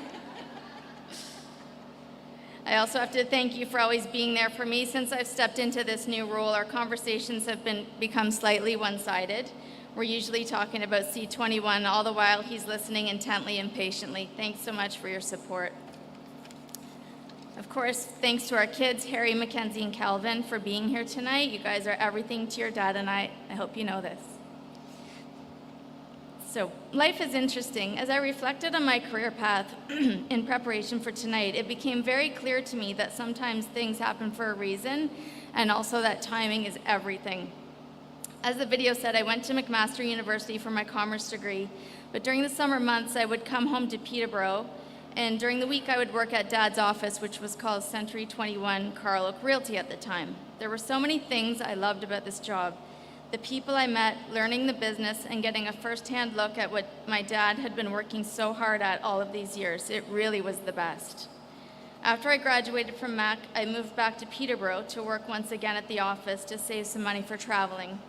I also have to thank you for always being there for me. Since I've stepped into this new role, our conversations have become slightly one-sided. We're usually talking about C21, all the while he's listening intently and patiently. Thanks so much for your support. Of course, thanks to our kids, Harry, Mackenzie, and Calvin, for being here tonight. You guys are everything to your dad and I hope you know this. So, life is interesting. As I reflected on my career path in preparation for tonight, it became very clear to me that sometimes things happen for a reason, and also that timing is everything. As the video said, I went to McMaster University for my commerce degree, but during the summer months, I would come home to Peterborough, and during the week, I would work at Dad's office, which was called Century 21 Carl Oak Realty at the time. There were so many things I loved about this job. The people I met, learning the business, and getting a first-hand look at what my dad had been working so hard at all of these years. It really was the best. After I graduated from Mac, I moved back to Peterborough to work once again at the office to save some money for traveling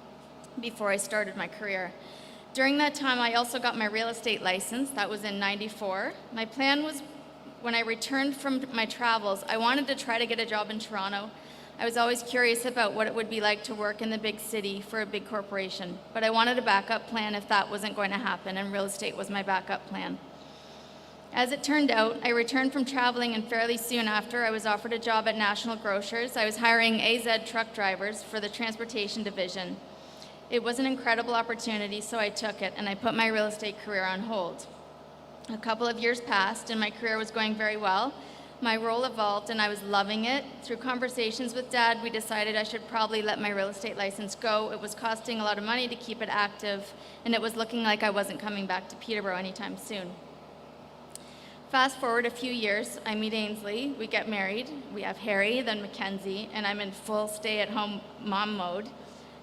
before I started my career. During that time, I also got my real estate license. That was in '94. My plan was, when I returned from my travels, I wanted to try to get a job in Toronto. I was always curious about what it would be like to work in the big city for a big corporation, but I wanted a backup plan if that wasn't going to happen, and real estate was my backup plan. As it turned out, I returned from traveling, and fairly soon after, I was offered a job at National Grocers. I was hiring AZ truck drivers for the transportation division. It was an incredible opportunity, so I took it, and I put my real estate career on hold. A couple of years passed, and my career was going very well. My role evolved, and I was loving it. Through conversations with Dad, we decided I should probably let my real estate license go. It was costing a lot of money to keep it active, and it was looking like I wasn't coming back to Peterborough anytime soon. Fast forward a few years, I meet Ainsley, we get married, we have Harry, then Mackenzie, and I'm in full stay-at-home mom mode,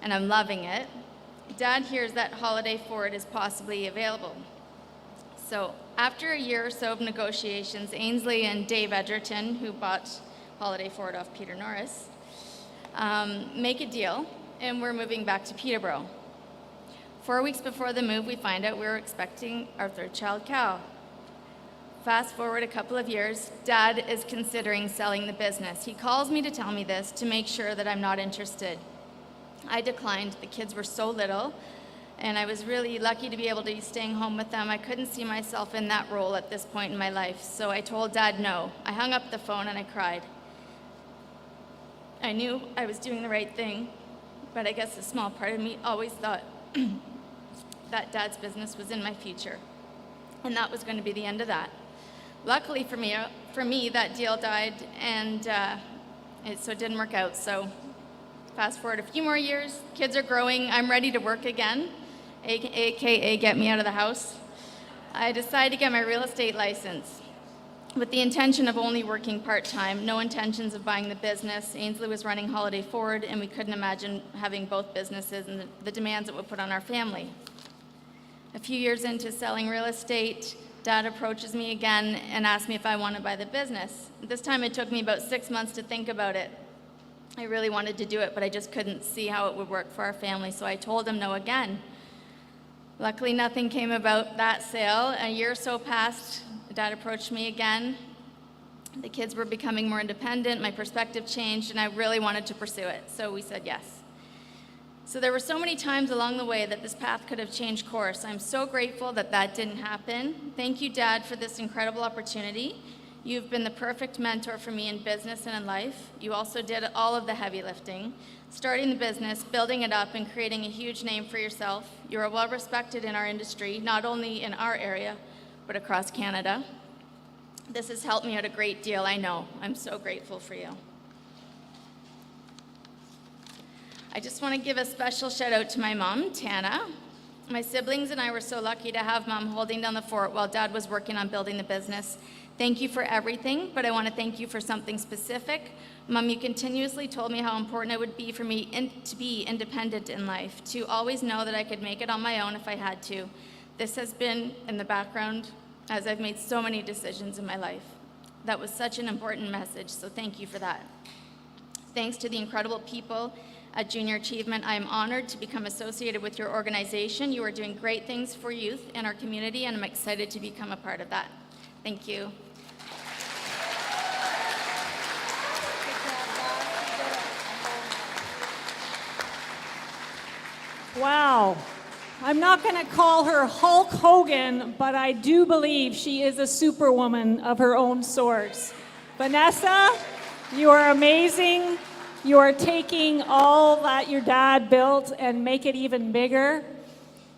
and I'm loving it. Dad hears that Holiday Ford is possibly available. So after a year or so of negotiations, Ainsley and Dave Edgerton, who bought Holiday Ford off Peter Norris, make a deal, and we're moving back to Peterborough. 4 weeks before the move, we find out we were expecting our third child, Cal. Fast forward a couple of years, Dad is considering selling the business. He calls me to tell me this to make sure that I'm not interested. I declined. The kids were so little, and I was really lucky to be able to be staying home with them. I couldn't see myself in that role at this point in my life, so I told Dad no. I hung up the phone and I cried. I knew I was doing the right thing, but I guess a small part of me always thought that Dad's business was in my future, and that was going to be the end of that. Luckily for me, that deal died, and so it didn't work out. So fast forward a few more years, kids are growing, I'm ready to work again, AKA get me out of the house. I decided to get my real estate license with the intention of only working part-time, no intentions of buying the business. Ainsley was running Holiday Ford, and we couldn't imagine having both businesses and the demands it would put on our family. A few years into selling real estate, Dad approaches me again and asks me if I want to buy the business. This time it took me about 6 months to think about it. I really wanted to do it, but I just couldn't see how it would work for our family, so I told him no again. Luckily, nothing came about that sale. A year or so passed, Dad approached me again. The kids were becoming more independent, my perspective changed, and I really wanted to pursue it, so we said yes. So there were so many times along the way that this path could have changed course. I'm so grateful that that didn't happen. Thank you, Dad, for this incredible opportunity. You've been the perfect mentor for me in business and in life. You also did all of the heavy lifting, starting the business, building it up, and creating a huge name for yourself. You are well respected in our industry, not only in our area, but across Canada. This has helped me out a great deal, I know. I'm so grateful for you. I just want to give a special shout out to my mom, Tana. My siblings and I were so lucky to have Mom holding down the fort while Dad was working on building the business. Thank you for everything, but I want to thank you for something specific. Mom, you continuously told me how important it would be for me to be independent in life, to always know that I could make it on my own if I had to. This has been in the background as I've made so many decisions in my life. That was such an important message, so thank you for that. Thanks to the incredible people at Junior Achievement, I am honored to become associated with your organization. You are doing great things for youth in our community, and I'm excited to become a part of that. Thank you. Wow. I'm not going to call her Hulk Hogan, but I do believe she is a superwoman of her own sorts. Vanessa, you are amazing. You are taking all that your dad built and make it even bigger.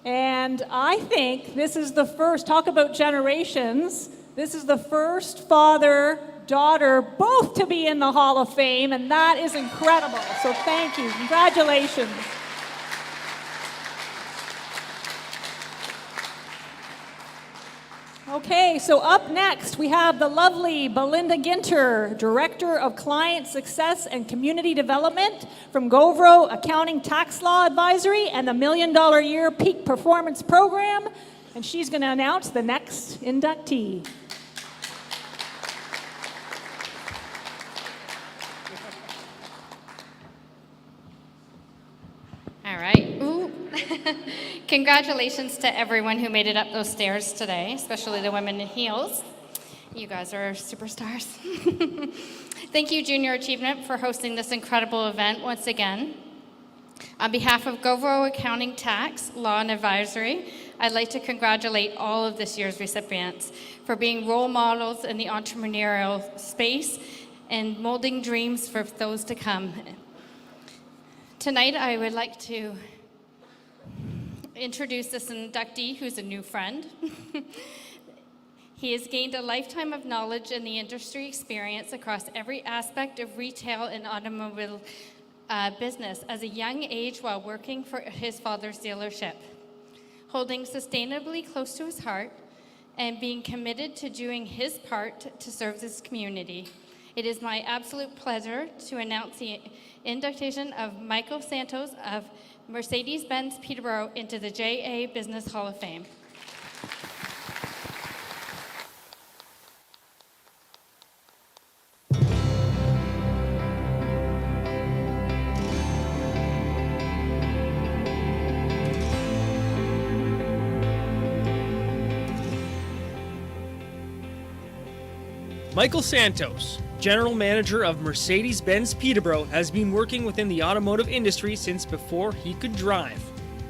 And I think this is the first, talk about generations, this is the first father-daughter both to be in the Hall of Fame, and that is incredible. So thank you. Congratulations. Okay, so up next, we have the lovely Belinda Ginter, Director of Client Success and Community Development from Govro Accounting Tax Law Advisory and the $1 Million a Year Peak Performance Program, and she's going to announce the next inductee. All right. Ooh. Congratulations to everyone who made it up those stairs today, especially the women in heels. You guys are superstars. Thank you, Junior Achievement, for hosting this incredible event once again. On behalf of Govro Accounting Tax, Law and Advisory, I'd like to congratulate all of this year's recipients for being role models in the entrepreneurial space and molding dreams for those to come. Tonight, I would like to introduce this inductee who's a new friend. He has gained a lifetime of knowledge in the industry experience across every aspect of retail and automobile business as a young age while working for his father's dealership. Holding sustainably close to his heart, and being committed to doing his part to serve this community. It is my absolute pleasure to announce the induction of Michael Santos of Mercedes-Benz Peterborough into the JA Business Hall of Fame. Michael Santos, General Manager of Mercedes-Benz Peterborough, has been working within the automotive industry since before he could drive.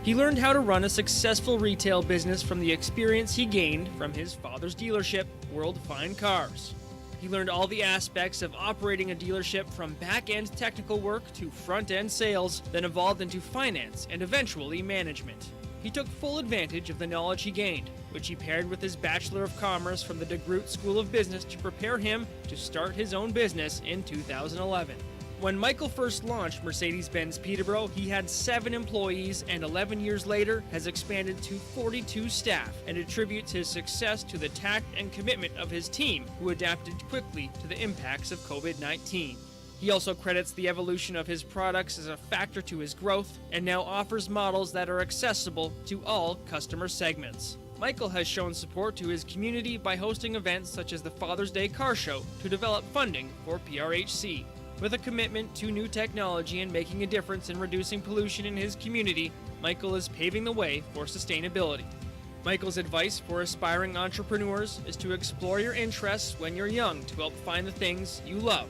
He learned how to run a successful retail business from the experience he gained from his father's dealership, World Fine Cars. He learned all the aspects of operating a dealership from back-end technical work to front-end sales, then evolved into finance and eventually management. He took full advantage of the knowledge he gained, which he paired with his Bachelor of Commerce from the DeGroote School of Business to prepare him to start his own business in 2011. When Michael first launched Mercedes-Benz Peterborough, he had 7 employees and 11 years later has expanded to 42 staff and attributes his success to the tact and commitment of his team, who adapted quickly to the impacts of COVID-19. He also credits the evolution of his products as a factor to his growth and now offers models that are accessible to all customer segments. Michael has shown support to his community by hosting events such as the Father's Day Car Show to develop funding for PRHC. With a commitment to new technology and making a difference in reducing pollution in his community, Michael is paving the way for sustainability. Michael's advice for aspiring entrepreneurs is to explore your interests when you're young to help find the things you love.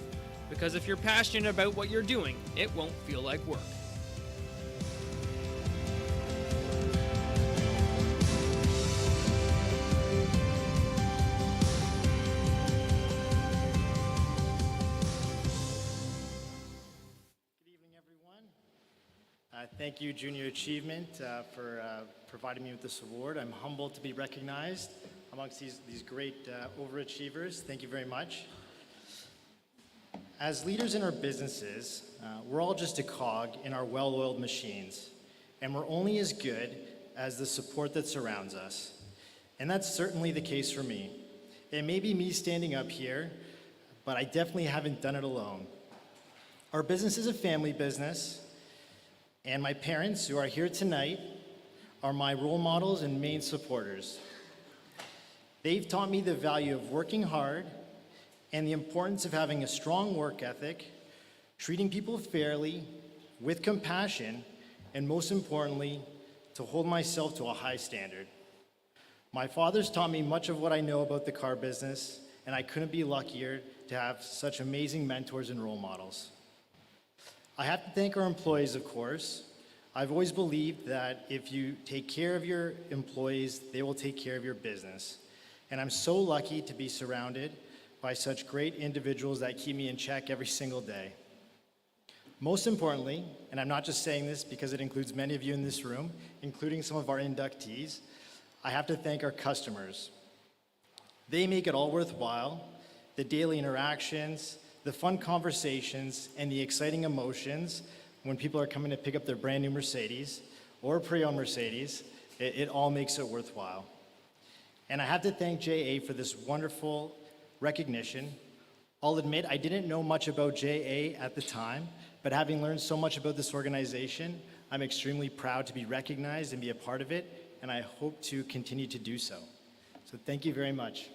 Because if you're passionate about what you're doing, it won't feel like work. Thank you, Junior Achievement, for providing me with this award. I'm humbled to be recognized amongst these great overachievers. Thank you very much. As leaders in our businesses, we're all just a cog in our well-oiled machines, and we're only as good as the support that surrounds us. And that's certainly the case for me. It may be me standing up here, but I definitely haven't done it alone. Our business is a family business, and my parents, who are here tonight, are my role models and main supporters. They've taught me the value of working hard and the importance of having a strong work ethic, treating people fairly, with compassion, and most importantly, to hold myself to a high standard. My father's taught me much of what I know about the car business, and I couldn't be luckier to have such amazing mentors and role models. I have to thank our employees, of course. I've always believed that if you take care of your employees, they will take care of your business. And I'm so lucky to be surrounded by such great individuals that keep me in check every single day. Most importantly, and I'm not just saying this because it includes many of you in this room, including some of our inductees, I have to thank our customers. They make it all worthwhile, the daily interactions, the fun conversations, and the exciting emotions when people are coming to pick up their brand new Mercedes or pre-owned Mercedes, it all makes it worthwhile. And I have to thank JA for this wonderful recognition. I'll admit I didn't know much about JA at the time, but having learned so much about this organization, I'm extremely proud to be recognized and be a part of it, and I hope to continue to do so. So thank you very much.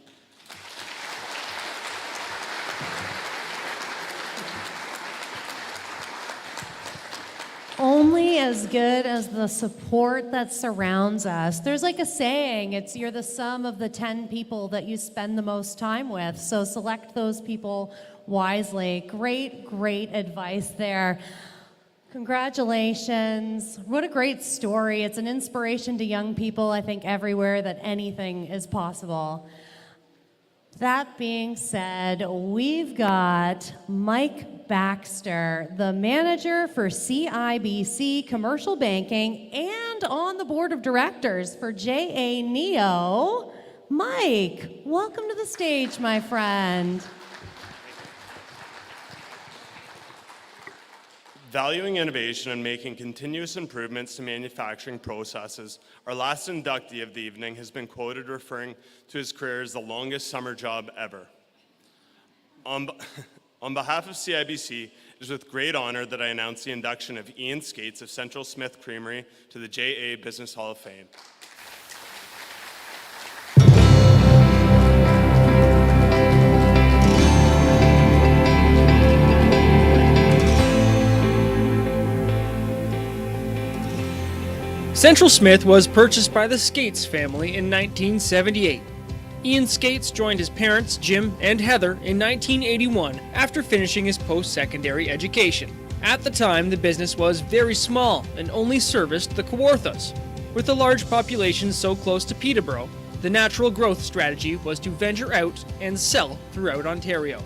Only as good as the support that surrounds us. There's like a saying, you're the sum of the 10 people that you spend the most time with. So select those people wisely. Great advice there. Congratulations. What a great story. It's an inspiration to young people, I think, everywhere that anything is possible. That being said, we've got Mike Baxter, the manager for CIBC Commercial Banking and on the board of directors for JA Neo. Mike, welcome to the stage, my friend. Valuing innovation and making continuous improvements to manufacturing processes, our last inductee of the evening has been quoted referring to his career as the longest summer job ever. On behalf of CIBC, it is with great honor that I announce the induction of Ian Skates of Central Smith Creamery to the JA Business Hall of Fame. Central Smith was purchased by the Skates family in 1978. Ian Skates joined his parents, Jim and Heather, in 1981 after finishing his post-secondary education. At the time, the business was very small and only serviced the Kawarthas. With a large population so close to Peterborough, the natural growth strategy was to venture out and sell throughout Ontario.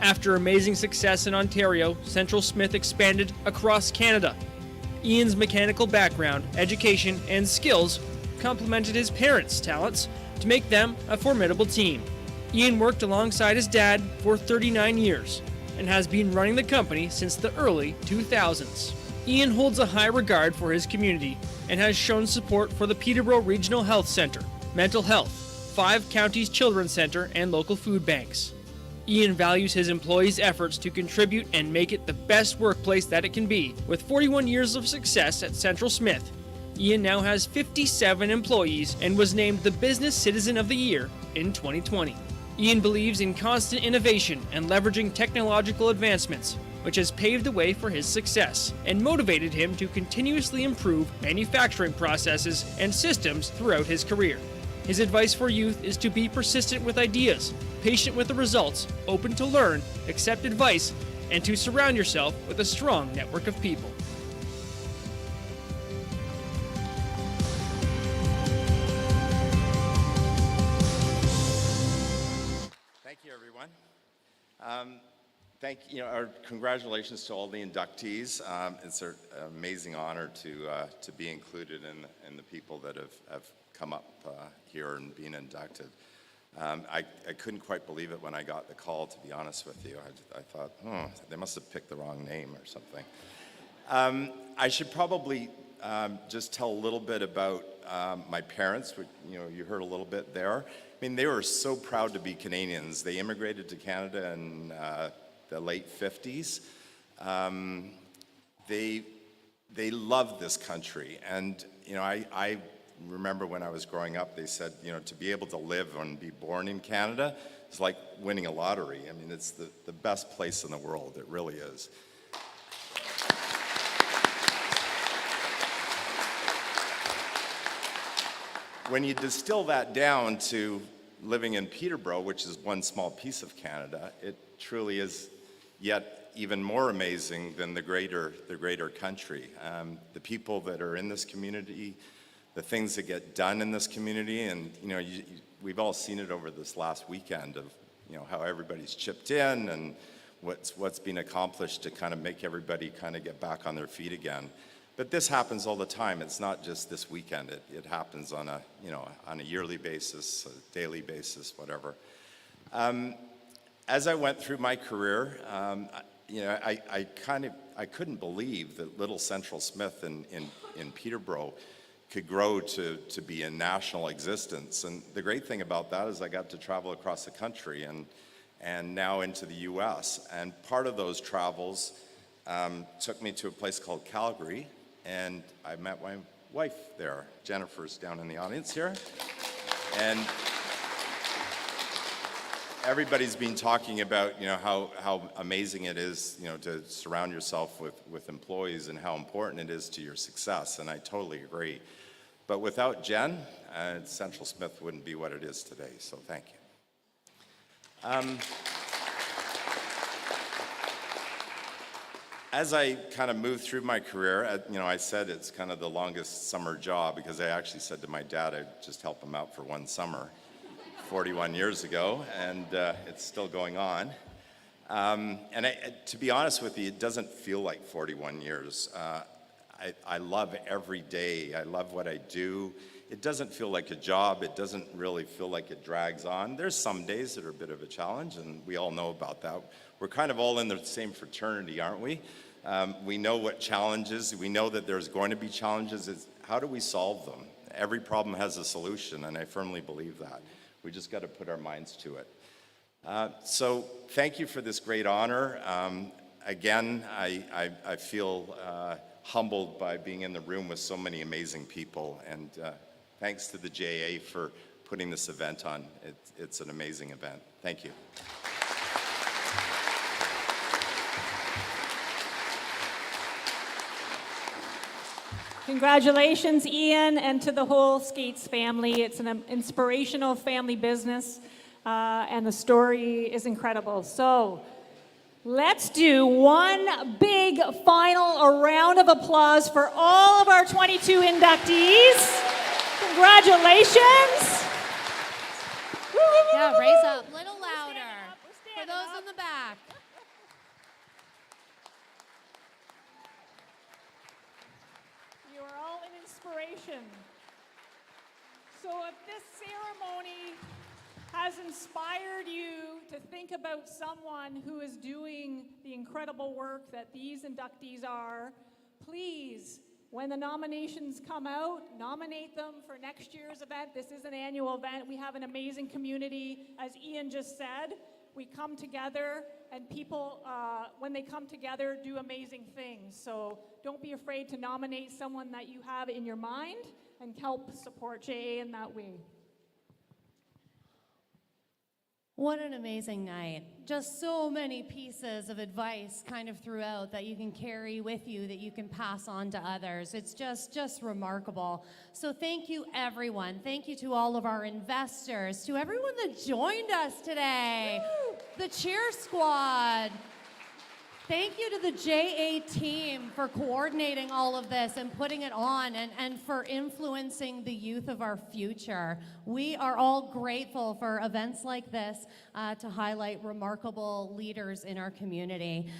After amazing success in Ontario, Central Smith expanded across Canada. Ian's mechanical background, education, and skills complemented his parents' talents to make them a formidable team. Ian worked alongside his dad for 39 years and has been running the company since the early 2000s. Ian holds a high regard for his community and has shown support for the Peterborough Regional Health Centre, mental health, 5 Counties Children's Centre, and local food banks. Ian values his employees' efforts to contribute and make it the best workplace that it can be. With 41 years of success at Central Smith, Ian now has 57 employees and was named the Business Citizen of the Year in 2020. Ian believes in constant innovation and leveraging technological advancements, which has paved the way for his success and motivated him to continuously improve manufacturing processes and systems throughout his career. His advice for youth is to be persistent with ideas, patient with the results, open to learn, accept advice, and to surround yourself with a strong network of people. Thank you, everyone. Our congratulations to all the inductees. It's an amazing honor to be included in the people that have come up here and been inducted. I couldn't quite believe it when I got the call, to be honest with you. I thought, they must have picked the wrong name or something. I should probably just tell a little bit about my parents, which, you heard a little bit there. I mean, they were so proud to be Canadians. They immigrated to Canada in the late 50s. They loved this country. And, I remember when I was growing up, they said, to be able to live and be born in Canada is like winning a lottery. I mean, it's the best place in the world. It really is. When you distill that down to living in Peterborough, which is one small piece of Canada, it truly is yet even more amazing than the greater country. The people that are in this community, the things that get done in this community, and we've all seen it over this last weekend of how everybody's chipped in and what's been accomplished to kind of make everybody kind of get back on their feet again. But this happens all the time. It's not just this weekend. It happens on a yearly basis, a daily basis, whatever. As I went through my career, I couldn't believe that little Central Smith in Peterborough could grow to be a national existence. And the great thing about that is I got to travel across the country and now into the US. And part of those travels took me to a place called Calgary, and I met my wife there. Jennifer's down in the audience here. And everybody's been talking about how amazing it is to surround yourself with employees and how important it is to your success, and I totally agree. But without Jen, Central Smith wouldn't be what it is today, so thank you. As I kind of moved through my career, I said it's kind of the longest summer job because I actually said to my dad I'd just help him out for one summer 41 years ago, and it's still going on. To be honest with you, it doesn't feel like 41 years. I love every day. I love what I do. It doesn't feel like a job. It doesn't really feel like it drags on. There's some days that are a bit of a challenge, and we all know about that. We're kind of all in the same fraternity, aren't we? We know what challenges, we know that there's going to be challenges. It's how do we solve them? Every problem has a solution, and I firmly believe that. We just got to put our minds to it. So thank you for this great honor. Again, I feel humbled by being in the room with so many amazing people, and thanks to the JA for putting this event on. It's an amazing event. Thank you. Congratulations, Ian, and to the whole Skates family. It's an inspirational family business, and the story is incredible. So let's do one big final round of applause for all of our 22 inductees. Congratulations. Yeah, raise up a little louder for those in the back. You are all an inspiration. So if this ceremony has inspired you to think about someone who is doing the incredible work that these inductees are, please, when the nominations come out, nominate them for next year's event. This is an annual event. We have an amazing community. As Ian just said, we come together, and people, when they come together, do amazing things. So don't be afraid to nominate someone that you have in your mind and help support JA in that way. What an amazing night. Just so many pieces of advice kind of throughout that you can carry with you, that you can pass on to others. It's just remarkable. So thank you, everyone. Thank you to all of our investors, to everyone that joined us today, the cheer squad. Thank you to the JA team for coordinating all of this and putting it on, and for influencing the youth of our future. We are all grateful for events like this to highlight remarkable leaders in our community.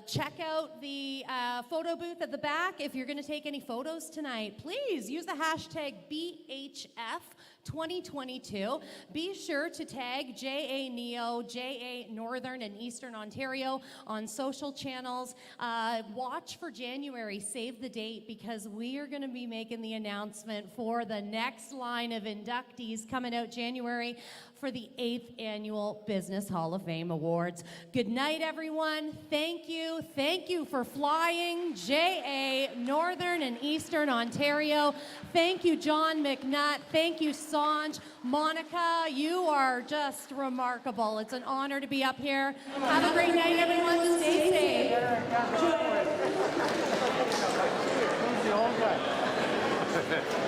Check out the photo booth at the back. If you're going to take any photos tonight, please use the hashtag BHF2022. Be sure to tag JA Neo, JA Northern and Eastern Ontario on social channels. Watch for January, save the date, because we are going to be making the announcement for the next line of inductees coming out January for the 8th Annual Business Hall of Fame Awards. Good night, everyone. Thank you. Thank you for flying JA Northern and Eastern Ontario. Thank you, John McNutt. Thank you, Sanj. Monica, you are just remarkable. It's an honor to be up here. Have a great night, everyone. Stay safe.